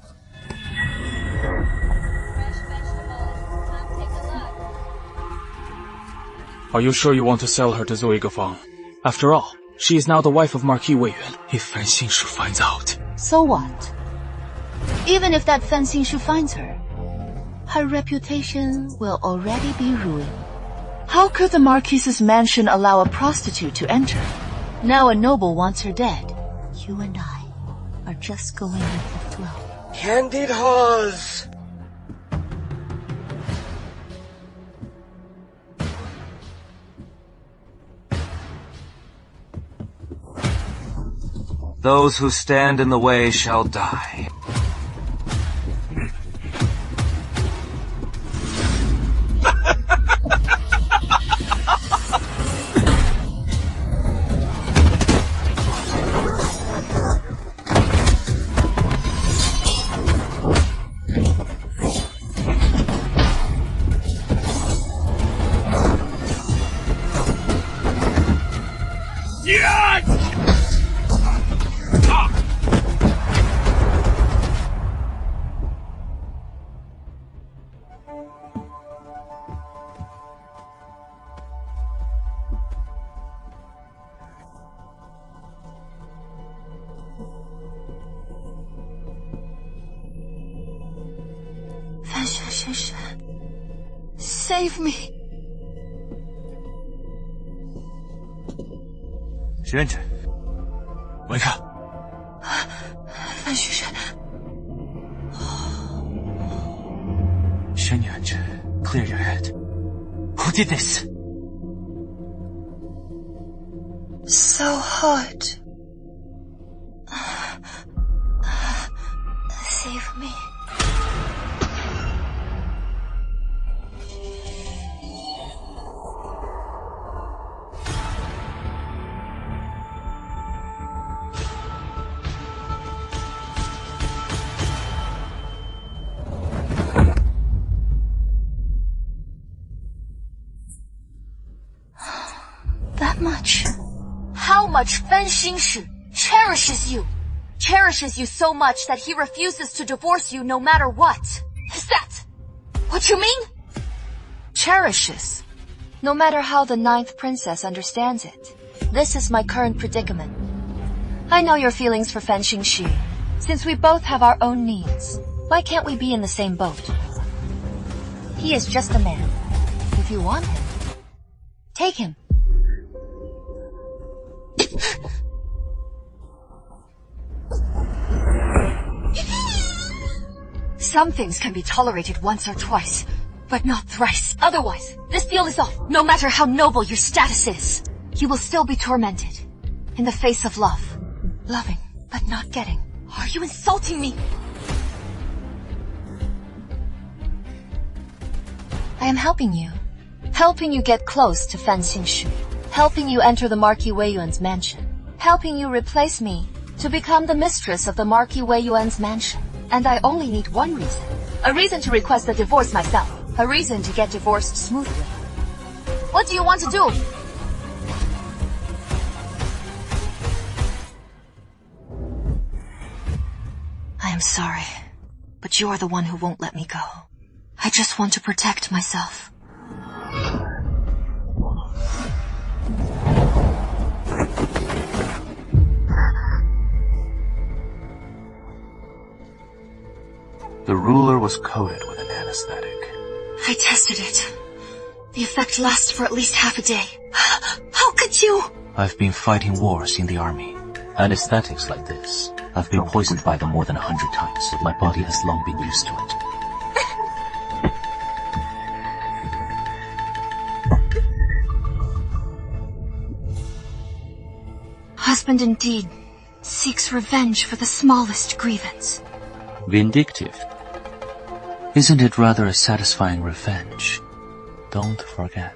Fresh vegetables. Come take a look. Are you sure you want to sell her to Zoe Gafang? After all, she is now the wife of Marquis Weiyuan. If Fan Xingshu finds out... So what? Even if that Fan Xingshu finds her, her reputation will already be ruined. How could the Marquis's mansion allow a prostitute to enter? Now a noble wants her dead. You and I are just going with the flow. Candid Hawes! Those who stand in the way shall die. Save me. Zhen Zhen. Wake up. Fan Xunshan. Shen Yuan, clear your head. Who did this? So hard. Save me. how much Fan Xingshi cherishes you. Cherishes you so much that he refuses to divorce you no matter what. Is that what you mean? Cherishes. No matter how the 9th princess understands it. This is my current predicament. I know your feelings for Fan Xingshi. Since we both have our own needs, why can't we be in the same boat? He is just a man. If you want him, take him. Some things can be tolerated once or twice, but not thrice. Otherwise, this deal is off. No matter how noble your status is, you will still be tormented. In the face of love. Loving, but not getting. Are you insulting me? I am helping you. Helping you get close to Fan Xingshi. Helping you enter the Marquis Weiyuan's mansion. Helping you replace me to become the mistress of the Marquis Weiyuan's mansion. And I only need one reason. A reason to request a divorce myself. A reason to get divorced smoothly. What do you want to do? I am sorry, but you are the one who won't let me go. I just want to protect myself. The ruler was coated with an anesthetic. I tested it. The effect lasts for at least half a day. How could you? I've been fighting wars in the army. Anesthetics like this, I've been poisoned by them more than 100 times. My body has long been used to it. Husband indeed seeks revenge for the smallest grievance. Vindictive. Isn't it rather a satisfying revenge? Don't forget,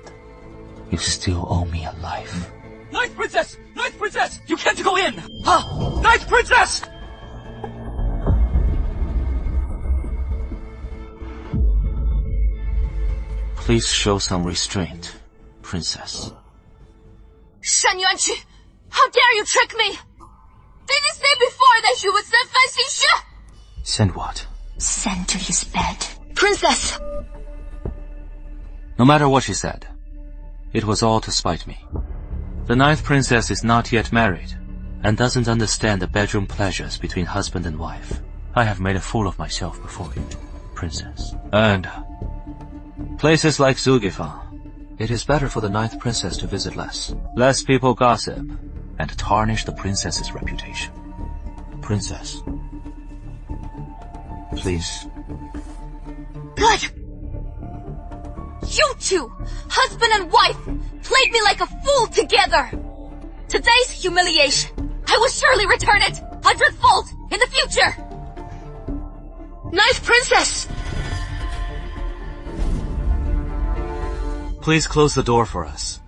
you still owe me a life. Ninth Princess! Ninth Princess! You can't go in! Ah! Ninth Princess! Please show some restraint, Princess. Shen Yuanqu! How dare you trick me! Did you say before that you would send Fan Xingshi? Send what? Send to his bed. Princess! No matter what she said, it was all to spite me. The 9th princess is not yet married, and doesn't understand the bedroom pleasures between husband and wife. I have made a fool of myself before you, Princess. And places like Zugifang, it is better for the 9th princess to visit less. Less people gossip, and tarnish the princess's reputation. Princess, please. Good! You two, husband and wife, played me like a fool together! Today's humiliation, I will surely return it, 100-fold, in the future! 9th Princess! Please close the door for us.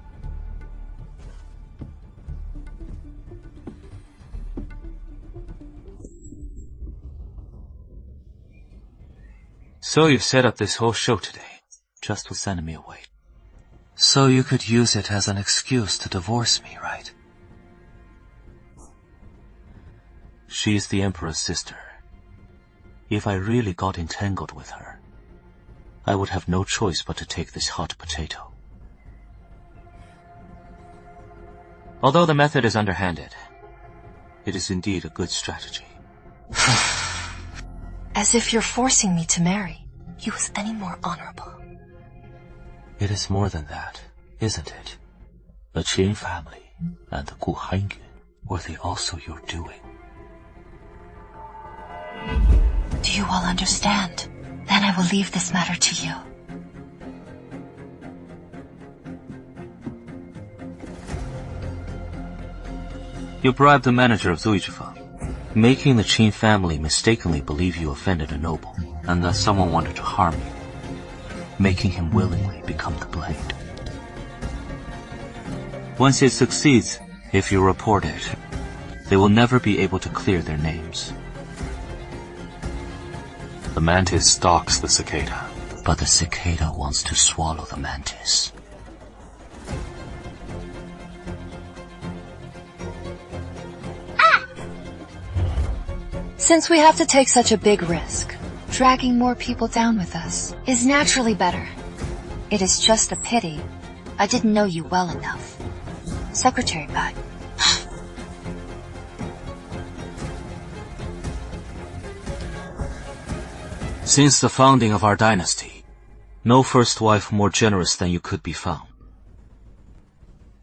So you've set up this whole show today, just to send me away. So you could use it as an excuse to divorce me, right? She is the Emperor's sister. If I really got entangled with her, I would have no choice but to take this hot potato. Although the method is underhanded, it is indeed a good strategy. As if you're forcing me to marry you was any more honorable. It is more than that, isn't it? The Qin family and the Gu Hanyun, were they also your doing? Do you all understand? Then I will leave this matter to you. You bribed the manager of Zuizhifang, making the Qin family mistakenly believe you offended a noble, and that someone wanted to harm you, making him willingly become the blade. Once it succeeds, if you report it, they will never be able to clear their names. The mantis stalks the cicada, but the cicada wants to swallow the mantis. Since we have to take such a big risk, dragging more people down with us is naturally better. It is just a pity I didn't know you well enough. Secretary Bai. Since the founding of our dynasty, no first wife more generous than you could be found.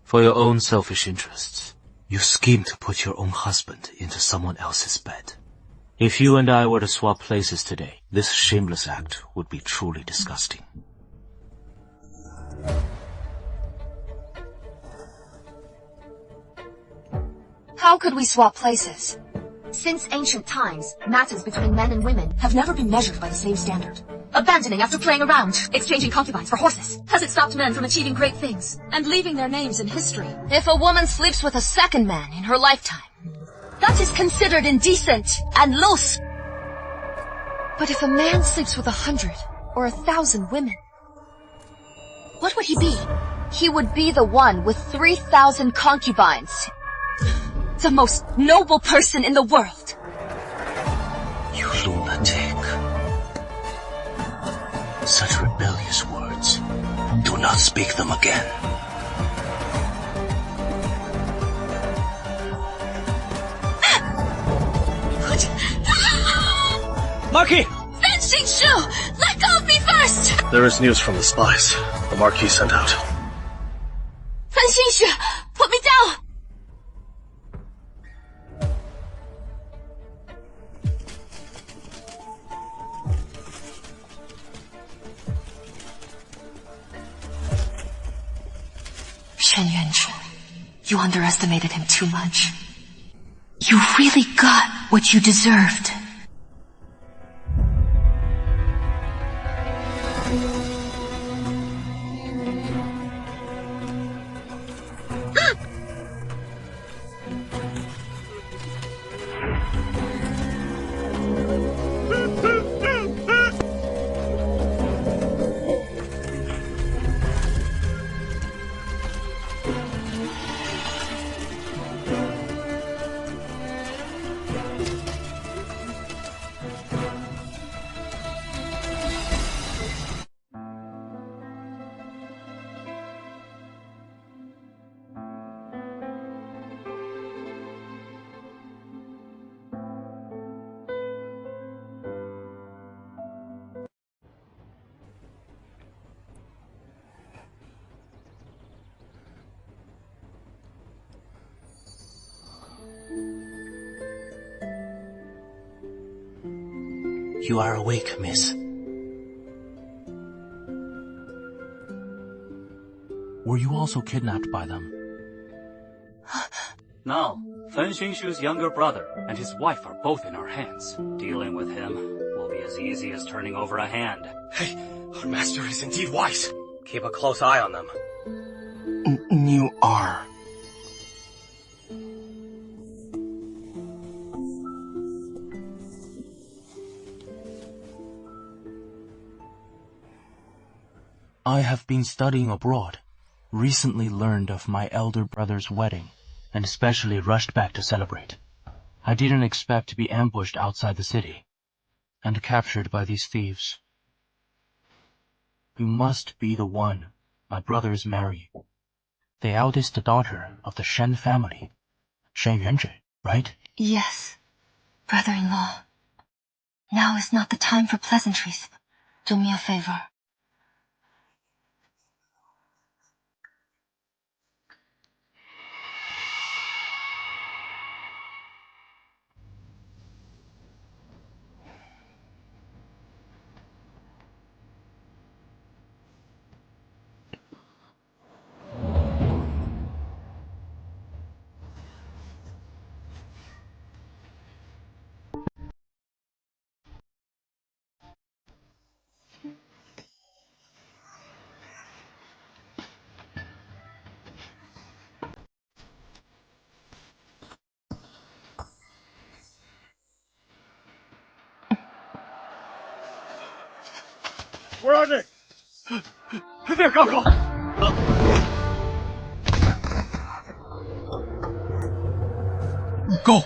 For your own selfish interests, you schemed to put your own husband into someone else's bed. If you and I were to swap places today, this shameless act would be truly disgusting. How could we swap places? Since ancient times, matters between men and women have never been measured by the same standard. Abandoning after playing around, exchanging concubines for horses. Has it stopped men from achieving great things and leaving their names in history? If a woman sleeps with a second man in her lifetime, that is considered indecent and loose. But if a man sleeps with 100 or 1,000 women, what would he be? He would be the one with 3,000 concubines. The most noble person in the world. You lunatic. Such rebellious words. Do not speak them again. Marquis! Fangjin Shu! Let go of me first! There is news from the spies. The Marquis sent out. Fangjin Shu! Put me down! Shen Yuanzhi, you underestimated him too much. You really got what you deserved. You are awake, miss. Were you also kidnapped by them? Now, Fen Xingshu's younger brother and his wife are both in our hands. Dealing with him will be as easy as turning over a hand. Hey, our master is indeed wise. Keep a close eye on them. You are. I have been studying abroad, recently learned of my elder brother's wedding, and especially rushed back to celebrate. I didn't expect to be ambushed outside the city, and captured by these thieves. You must be the one my brother is marrying. The eldest daughter of the Shen family. Shen Yuanzhi, right? Yes, brother-in-law. Now is not the time for pleasantries. Do me a favor. Where are they? There, go! Go!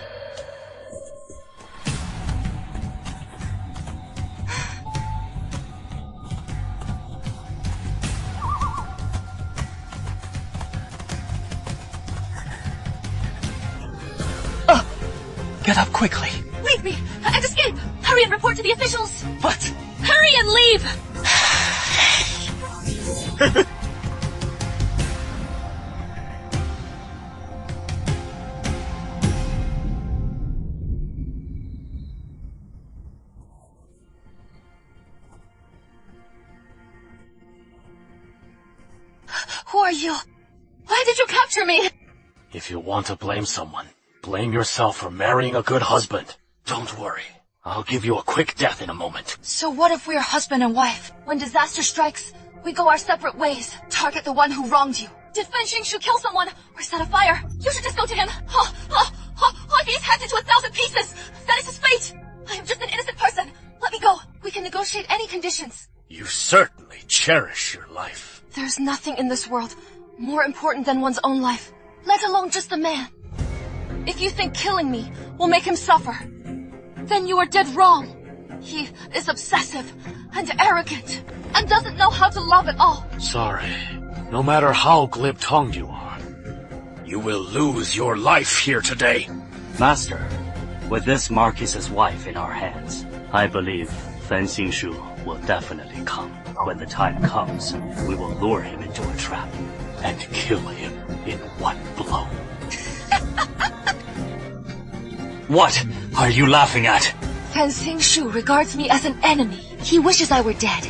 Get up quickly. Leave me and escape! Hurry and report to the officials! But... Hurry and leave! Who are you? Why did you capture me? If you want to blame someone, blame yourself for marrying a good husband. Don't worry. I'll give you a quick death in a moment. So what if we're husband and wife? When disaster strikes, we go our separate ways. Target the one who wronged you. Did Fan Xingshu kill someone or set a fire? You should just go to him. He's hacked into 1,000 pieces. That is his fate. I am just an innocent person. Let me go. We can negotiate any conditions. You certainly cherish your life. There's nothing in this world more important than one's own life, let alone just a man. If you think killing me will make him suffer, then you are dead wrong. He is obsessive and arrogant and doesn't know how to love at all. Sorry. No matter how glib-tongued you are, you will lose your life here today. Master, with this Marquis's wife in our hands, I believe Fan Xingshu will definitely come. When the time comes, we will lure him into a trap and kill him in one blow. What are you laughing at? Fan Xingshu regards me as an enemy. He wishes I were dead.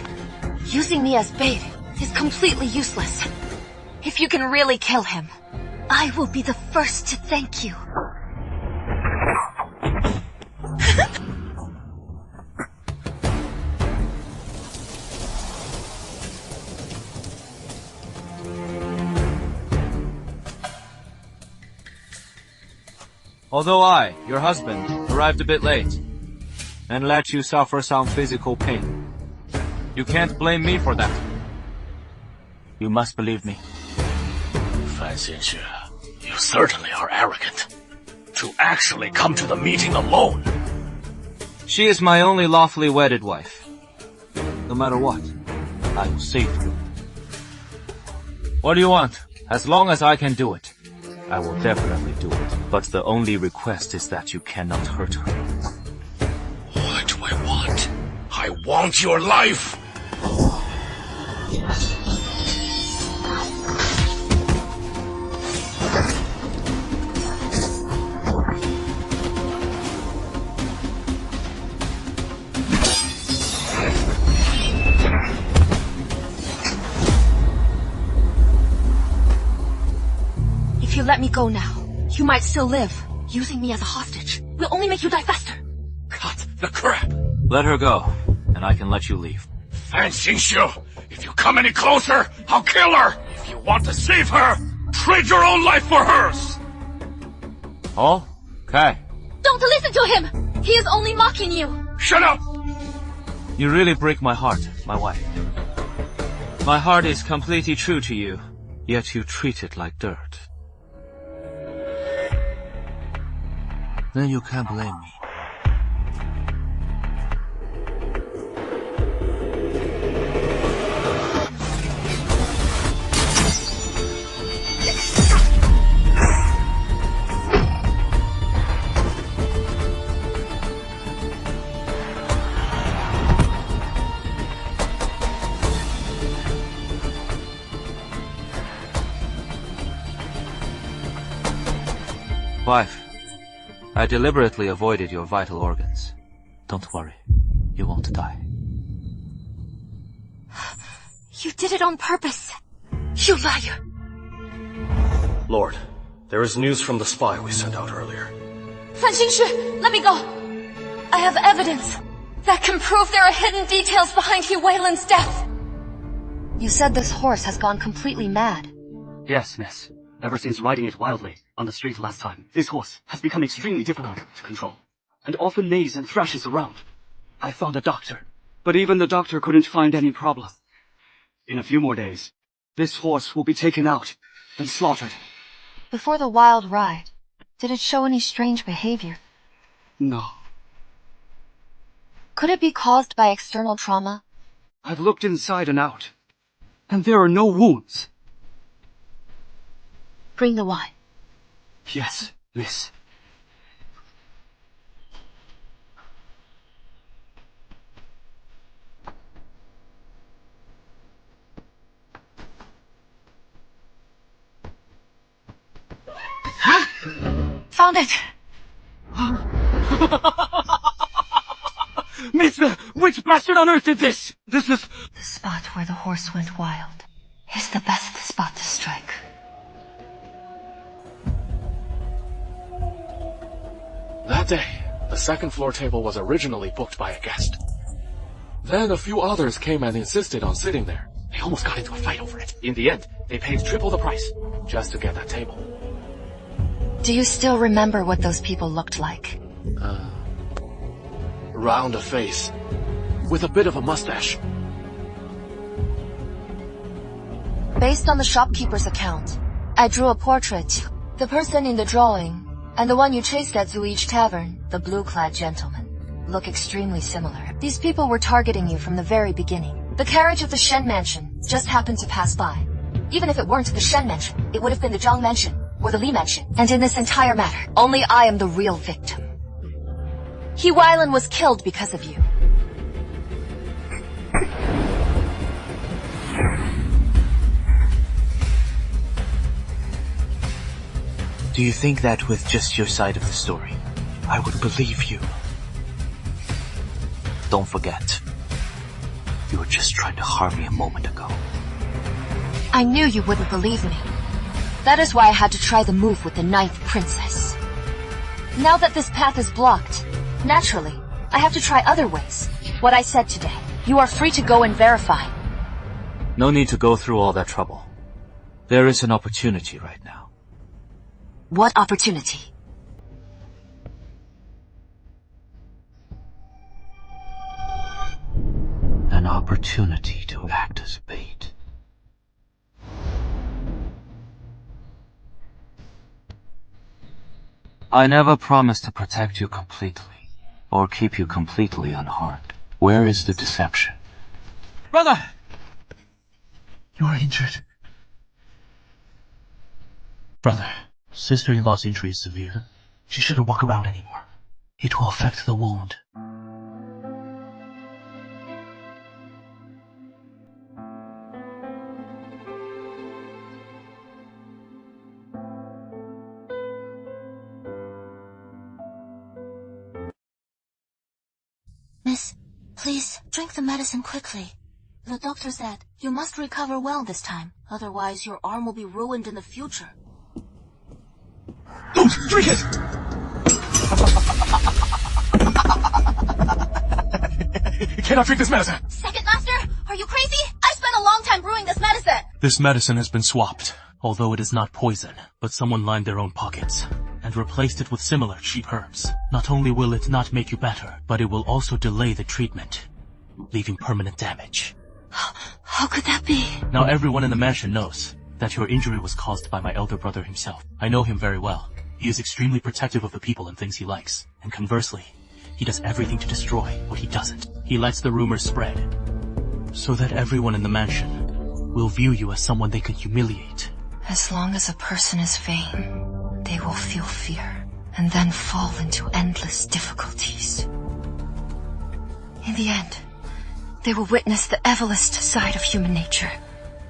Using me as bait is completely useless. If you can really kill him, I will be the first to thank you. Although I, your husband, arrived a bit late and let you suffer some physical pain, you can't blame me for that. You must believe me. Fan Xingshu, you certainly are arrogant. To actually come to the meeting alone. She is my only lawfully wedded wife. No matter what, I will save her. What do you want? As long as I can do it, I will definitely do it. But the only request is that you cannot hurt her. What do I want? I want your life! If you let me go now, you might still live. Using me as a hostage will only make you die faster. Cut the crap! Let her go, and I can let you leave. Fan Xingshu, if you come any closer, I'll kill her! If you want to save her, trade your own life for hers! Oh? Okay. Don't listen to him! He is only mocking you! Shut up! You really break my heart, my wife. My heart is completely true to you, yet you treat it like dirt. Then you can't blame me. Wife, I deliberately avoided your vital organs. Don't worry, you won't die. You did it on purpose. You liar. Lord, there is news from the spy we sent out earlier. Fan Xingshu, let me go! I have evidence that can prove there are hidden details behind He Weilan's death. You said this horse has gone completely mad. Yes, miss. Ever since riding it wildly on the street last time, this horse has become extremely difficult to control, and often neighs and thrashes around. I found a doctor, but even the doctor couldn't find any problem. In a few more days, this horse will be taken out and slaughtered. Before the wild ride, did it show any strange behavior? No. Could it be caused by external trauma? I've looked inside and out, and there are no wounds. Bring the wine. Yes, miss. Found it! Mister, which bastard on earth did this? This is... The spot where the horse went wild is the best spot to strike. That day, the second floor table was originally booked by a guest. Then a few others came and insisted on sitting there. They almost got into a fight over it. In the end, they paid triple the price just to get that table. Do you still remember what those people looked like? Round of face, with a bit of a mustache. Based on the shopkeeper's account, I drew a portrait. The person in the drawing, and the one you chased at Zui's tavern, the blue-clad gentleman, look extremely similar. These people were targeting you from the very beginning. The carriage of the Shen mansion just happened to pass by. Even if it weren't the Shen mansion, it would have been the Zhang mansion, or the Li mansion. And in this entire matter, only I am the real victim. He Weiyuan was killed because of you. Do you think that with just your side of the story, I would believe you? Don't forget, you were just trying to harm me a moment ago. I knew you wouldn't believe me. That is why I had to try the move with the 9th princess. Now that this path is blocked, naturally, I have to try other ways. What I said today. You are free to go and verify. No need to go through all that trouble. There is an opportunity right now. What opportunity? An opportunity to act as bait. I never promised to protect you completely, or keep you completely unharmed. Where is the deception? Brother! You are injured. Brother, sister-in-law's injury is severe. She shouldn't walk around anymore. It will affect the wound. Miss, please, drink the medicine quickly. The doctor said you must recover well this time, otherwise your arm will be ruined in the future. Don't drink it! You cannot drink this medicine! Second Master, are you crazy? I spent a long time brewing this medicine! This medicine has been swapped, although it is not poison, but someone lined their own pockets and replaced it with similar cheap herbs. Not only will it not make you better, but it will also delay the treatment, leaving permanent damage. How could that be? Now everyone in the mansion knows that your injury was caused by my elder brother himself. I know him very well. He is extremely protective of the people and things he likes. And conversely, he does everything to destroy what he doesn't. He lets the rumors spread, so that everyone in the mansion will view you as someone they can humiliate. As long as a person is vain, they will feel fear, and then fall into endless difficulties. In the end, they will witness the evilest side of human nature.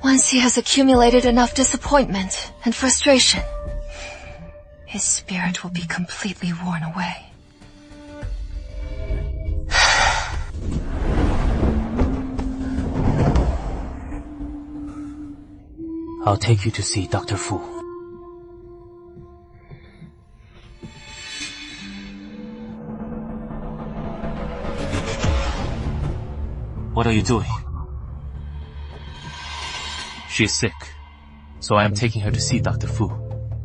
Once he has accumulated enough disappointment and frustration, his spirit will be completely worn away. I'll take you to see Dr. Fu. What are you doing? She is sick, so I am taking her to see Dr. Fu.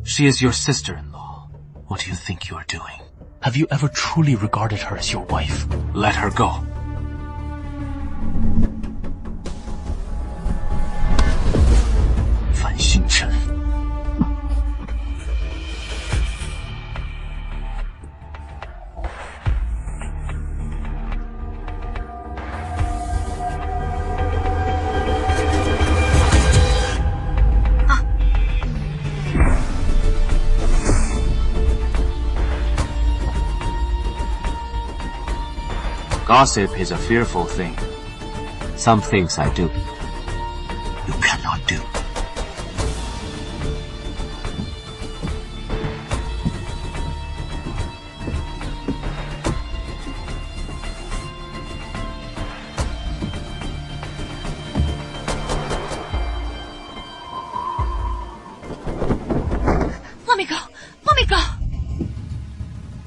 She is your sister-in-law. What do you think you are doing? Have you ever truly regarded her as your wife? Let her go. Fangjin. Gossip is a fearful thing. Some things I do, you cannot do.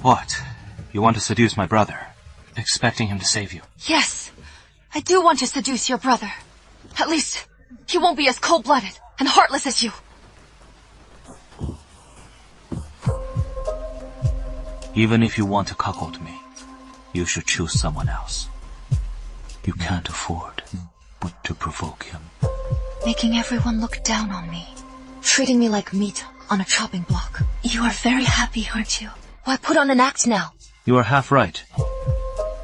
What? You want to seduce my brother, expecting him to save you? Yes, I do want to seduce your brother. At least, he won't be as cold-blooded and heartless as you. Even if you want to cuckold me, you should choose someone else. You can't afford to provoke him. Making everyone look down on me. Treating me like meat on a chopping block. You are very happy, aren't you? Why put on an act now? You are half right.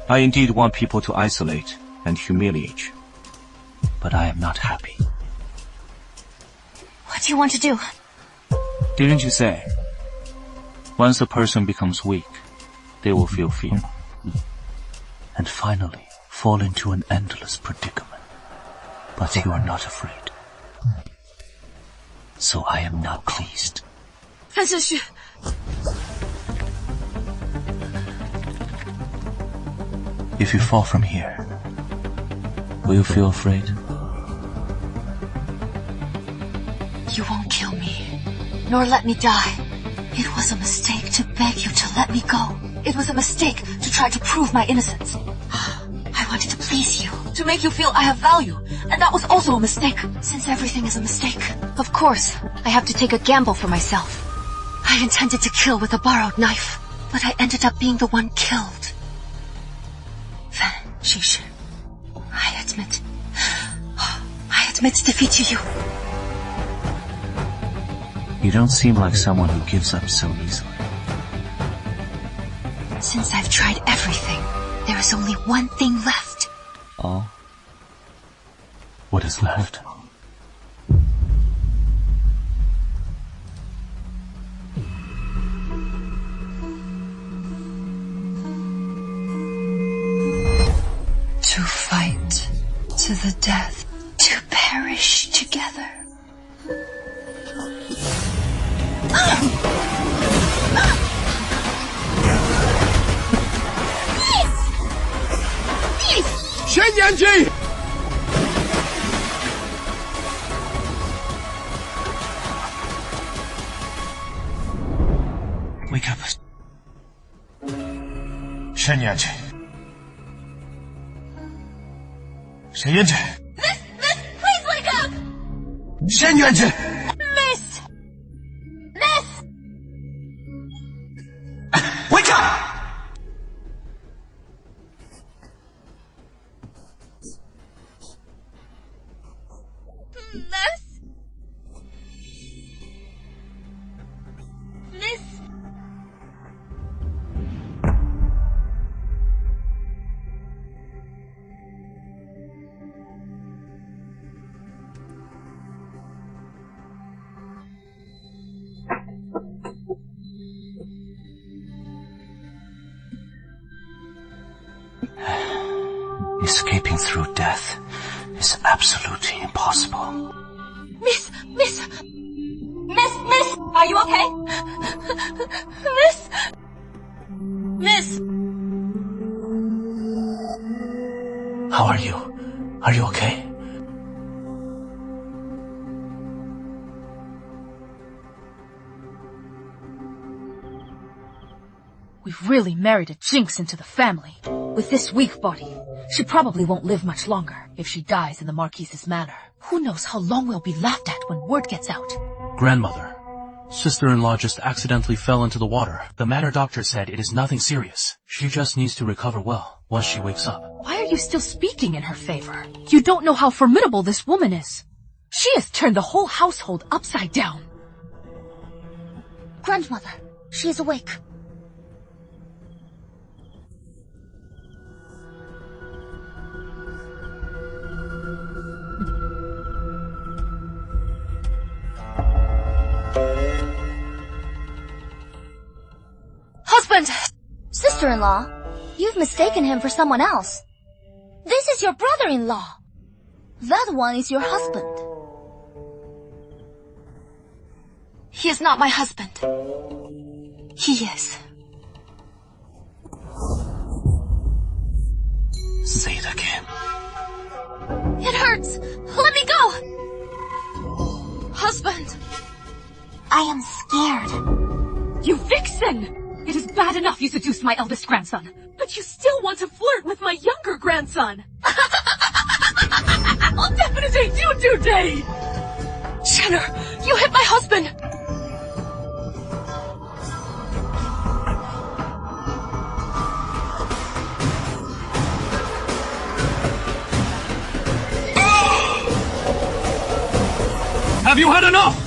I indeed want people to isolate and humiliate you. But I am not happy. What do you want to do? Didn't you say? Once a person becomes weak, they will feel fear. And finally fall into an endless predicament. But you are not afraid. So I am not pleased. Fangjin. If you fall from here, will you feel afraid? You won't kill me, nor let me die. It was a mistake to beg you to let me go. It was a mistake to try to prove my innocence. I wanted to please you, to make you feel I have value, and that was also a mistake. Since everything is a mistake, of course, I have to take a gamble for myself. I intended to kill with a borrowed knife, but I ended up being the one killed. Fangjin, I admit defeat to you. You don't seem like someone who gives up so easily. Since I've tried everything, there is only one thing left. Oh? What is left? To fight to the death, to perish together. ENG! Wake up. ENG. ENG. Miss, please wake up! ENG. Miss! Wake up! Escaping through death is absolutely impossible. Miss, are you okay? Miss! How are you? Are you okay? We've really married a jinx into the family. With this weak body, she probably won't live much longer if she dies in the Marquis's manor. Who knows how long we'll be laughed at when word gets out. Grandmother, sister-in-law just accidentally fell into the water. The manor doctor said it is nothing serious. She just needs to recover well once she wakes up. Why are you still speaking in her favor? You don't know how formidable this woman is. She has turned the whole household upside down. Grandmother, she is awake. Husband! Sister-in-law, you've mistaken him for someone else. This is your brother-in-law. That one is your husband. He is not my husband. He is. Say it again. It hurts! Let me go! Husband! I am scared. You vixen! It is bad enough you seduced my eldest grandson, but you still want to flirt with my younger grandson! I'll definitely do today! Jenner, you hit my husband! Have you had enough?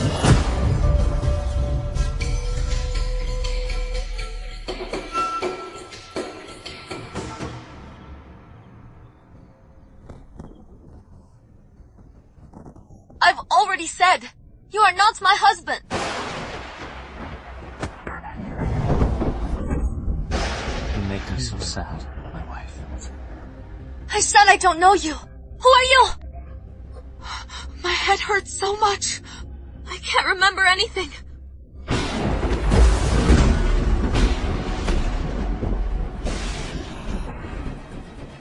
I've already said, you are not my husband. You make me so sad, my wife. I said I don't know you. Who are you? My head hurts so much. I can't remember anything.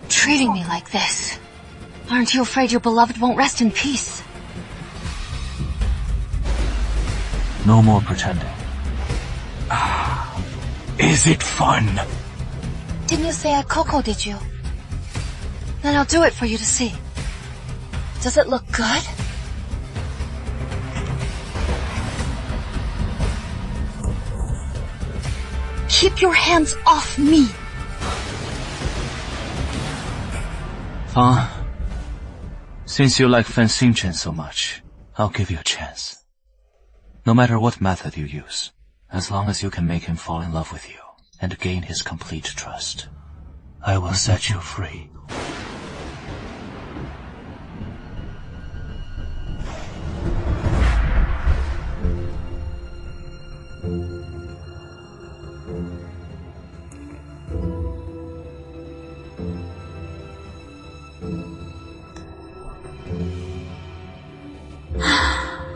Treating me like this. Aren't you afraid your beloved won't rest in peace? No more pretending. Is it fun? Didn't you say I Coco, did you? Then I'll do it for you to see. Does it look good? Keep your hands off me! Fang, since you like Fangjin so much, I'll give you a chance. No matter what method you use, as long as you can make him fall in love with you and gain his complete trust, I will set you free.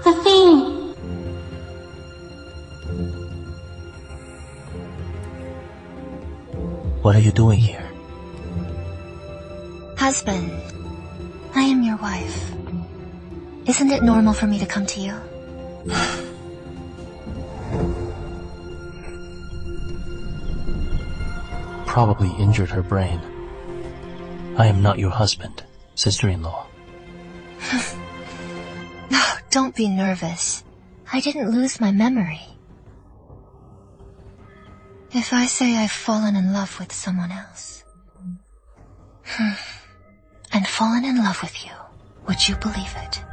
The thing. What are you doing here? Husband, I am your wife. Isn't it normal for me to come to you? Probably injured her brain. I am not your husband, sister-in-law. No, don't be nervous. I didn't lose my memory. If I say I've fallen in love with someone else, and fallen in love with you, would you believe it?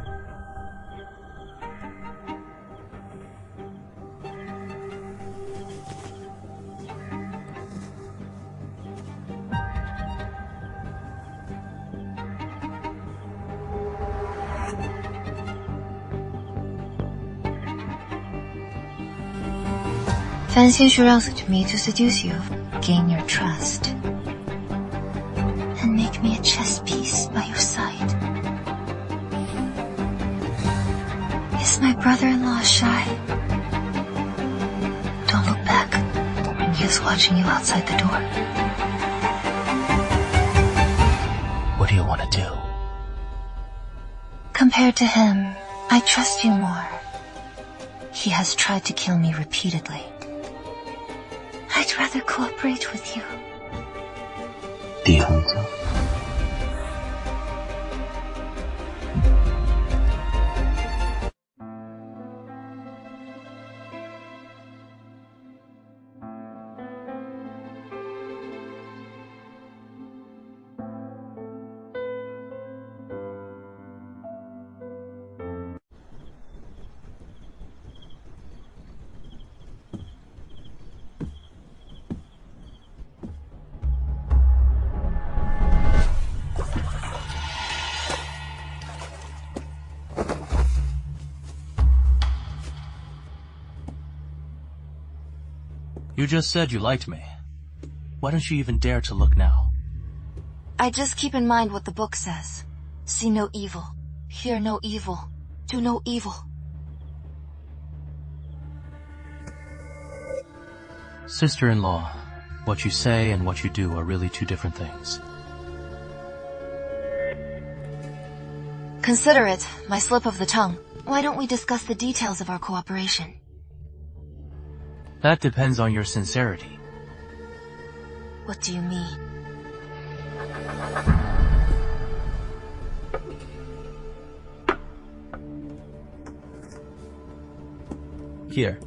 Fangjin should ask me to seduce you, gain your trust, and make me a chess piece by your side. Is my brother-in-law shy? Don't look back when he is watching you outside the door. What do you want to do? Compared to him, I trust you more. He has tried to kill me repeatedly. I'd rather cooperate with you. 第二个 You just said you liked me. Why don't you even dare to look now? I just keep in mind what the book says. See no evil, hear no evil, do no evil. Sister-in-law, what you say and what you do are really two different things. Consider it my slip of the tongue. Why don't we discuss the details of our cooperation? That depends on your sincerity. What do you mean? Here.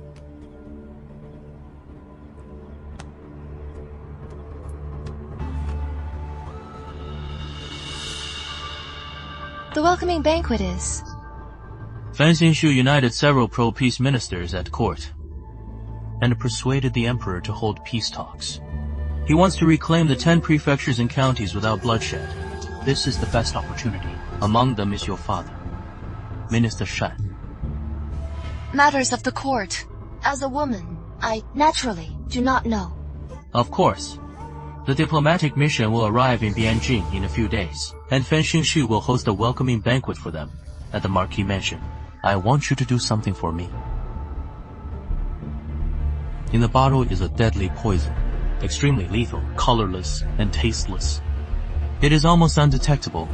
The welcoming banquet is. Fangjin united several pro-peace ministers at court and persuaded the emperor to hold peace talks. He wants to reclaim the 10 prefectures and counties without bloodshed. This is the best opportunity. Among them is your father, Minister Shan. Matters of the court. As a woman, I naturally do not know. Of course. The diplomatic mission will arrive in Fangjin in a few days, and Fangjin Shu will host a welcoming banquet for them at the Marquis Mansion. I want you to do something for me. In the bottle is a deadly poison, extremely lethal, colorless, and tasteless. It is almost undetectable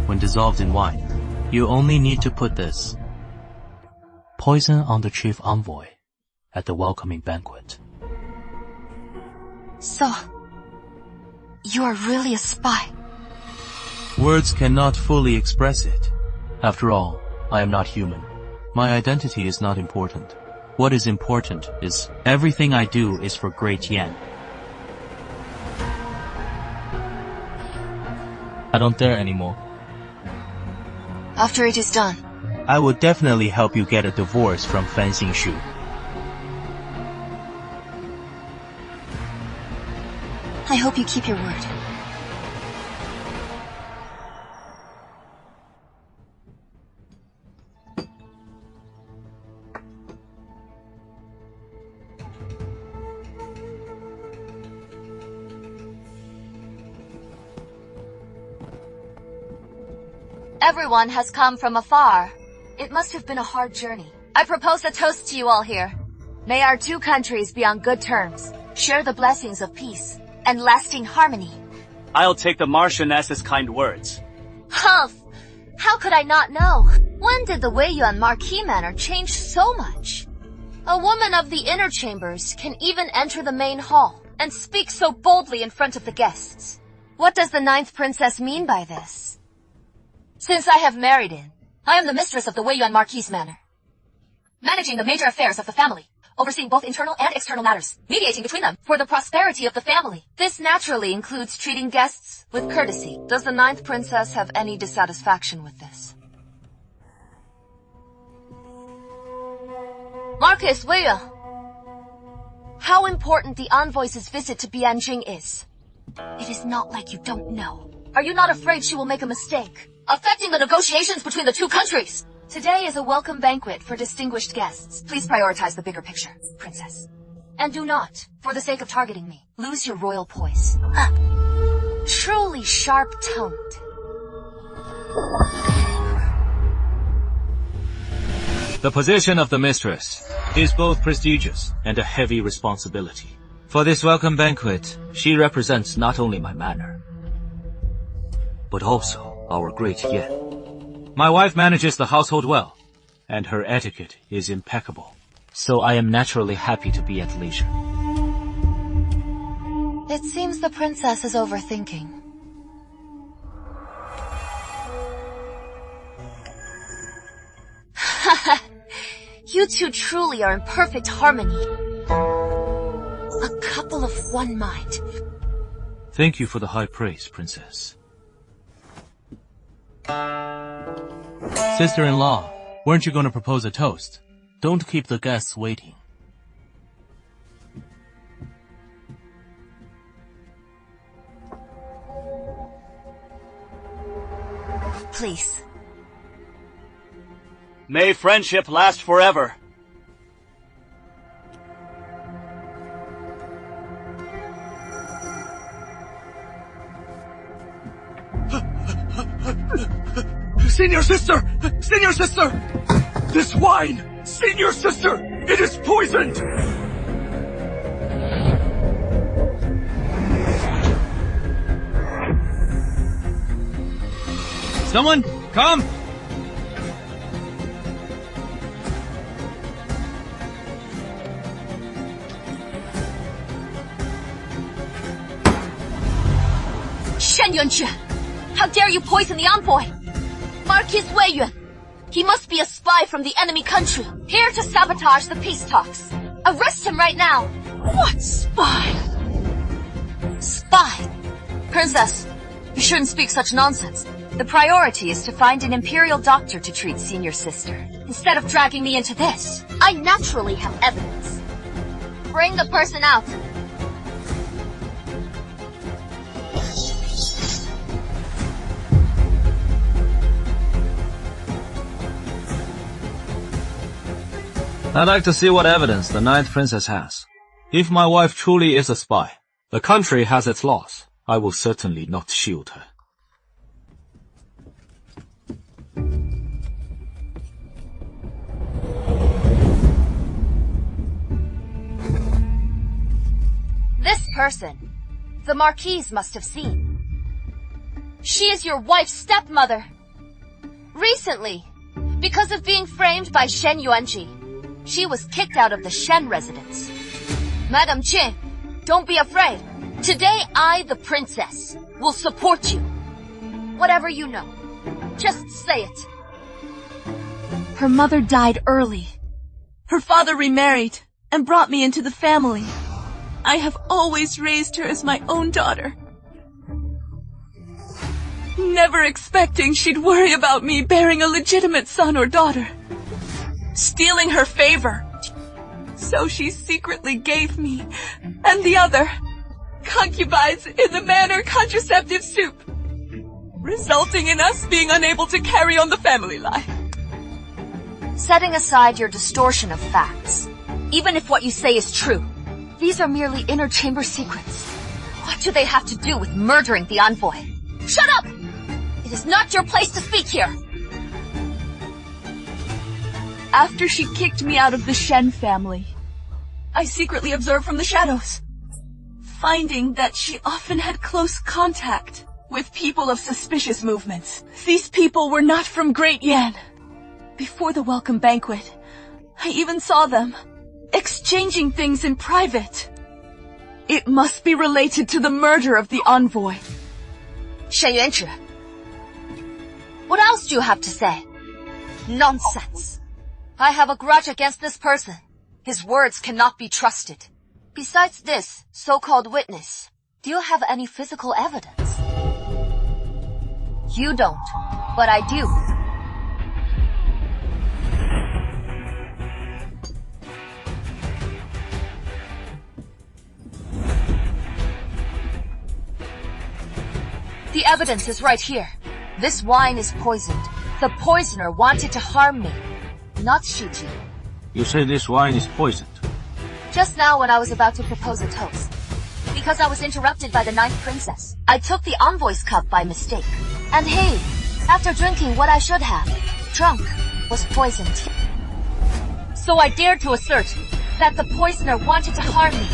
when dissolved in wine. You only need to put this poison on the chief envoy at the welcoming banquet. So, you are really a spy? Words cannot fully express it. After all, I am not human. My identity is not important. What is important is everything I do is for Great Yan. I don't dare anymore. After it is done, I will definitely help you get a divorce from Fangjin Shu. I hope you keep your word. Everyone has come from afar. It must have been a hard journey. I propose a toast to you all here. May our two countries be on good terms, share the blessings of peace and lasting harmony. I'll take the Marchioness's kind words. Humph! How could I not know? When did the Weiyuan Marquis manor change so much? A woman of the inner chambers can even enter the main hall and speak so boldly in front of the guests. What does the ninth princess mean by this? Since I have married in, I am the mistress of the Weiyuan Marquis manor, managing the major affairs of the family, overseeing both internal and external matters, mediating between them for the prosperity of the family. This naturally includes treating guests with courtesy. Does the ninth princess have any dissatisfaction with this? Marquis Weiyuan, how important the envoy's visit to Fangjin is. It is not like you don't know. Are you not afraid she will make a mistake, affecting the negotiations between the two countries? Today is a welcome banquet for distinguished guests. Please prioritize the bigger picture, princess. And do not, for the sake of targeting me, lose your royal poise. Truly sharp-tongued. The position of the mistress is both prestigious and a heavy responsibility. For this welcome banquet, she represents not only my manor, but also our great Yan. My wife manages the household well, and her etiquette is impeccable. So I am naturally happy to be at leisure. It seems the princess is overthinking. You two truly are in perfect harmony. A couple of one mind. Thank you for the high praise, princess. Sister-in-law, weren't you going to propose a toast? Don't keep the guests waiting. Please. May friendship last forever. Senior sister! Senior sister! This wine! Senior sister! It is poisoned! Someone, come! Shen Yuanqi, how dare you poison the envoy? Marquis Weiyuan, he must be a spy from the enemy country, here to sabotage the peace talks. Arrest him right now. What spy? Spy? Princess, you shouldn't speak such nonsense. The priority is to find an imperial doctor to treat senior sister, instead of dragging me into this. I naturally have evidence. Bring the person out. I'd like to see what evidence the Ninth Princess has. If my wife truly is a spy, the country has its laws. I will certainly not shield her. This person, the Marquise must have seen. She is your wife's stepmother. Recently, because of being framed by Shen Yuanqi, she was kicked out of the Shen residence. Madam Qin, don't be afraid. Today I, the princess, will support you. Whatever you know, just say it. Her mother died early. Her father remarried and brought me into the family. I have always raised her as my own daughter. Never expecting she'd worry about me bearing a legitimate son or daughter. Stealing her favor. So she secretly gave me, and the other, concubines in the manor contraceptive soup, resulting in us being unable to carry on the family line. Setting aside your distortion of facts, even if what you say is true, these are merely inner chamber secrets. What do they have to do with murdering the envoy? Shut up! It is not your place to speak here! After she kicked me out of the Shen family, I secretly observed from the shadows, finding that she often had close contact with people of suspicious movements. These people were not from Great Yan. Before the welcome banquet, I even saw them exchanging things in private. It must be related to the murder of the envoy. Shen Yuanqi, what else do you have to say? Nonsense. I have a grudge against this person. His words cannot be trusted. Besides this so-called witness, do you have any physical evidence? You don't, but I do. The evidence is right here. This wine is poisoned. The poisoner wanted to harm me, not Chuchu. You say this wine is poisoned? Just now when I was about to propose a toast. Because I was interrupted by the Ninth Princess, I took the envoy's cup by mistake. And hey, after drinking what I should have, drunk, was poisoned. So I dared to assert that the poisoner wanted to harm me,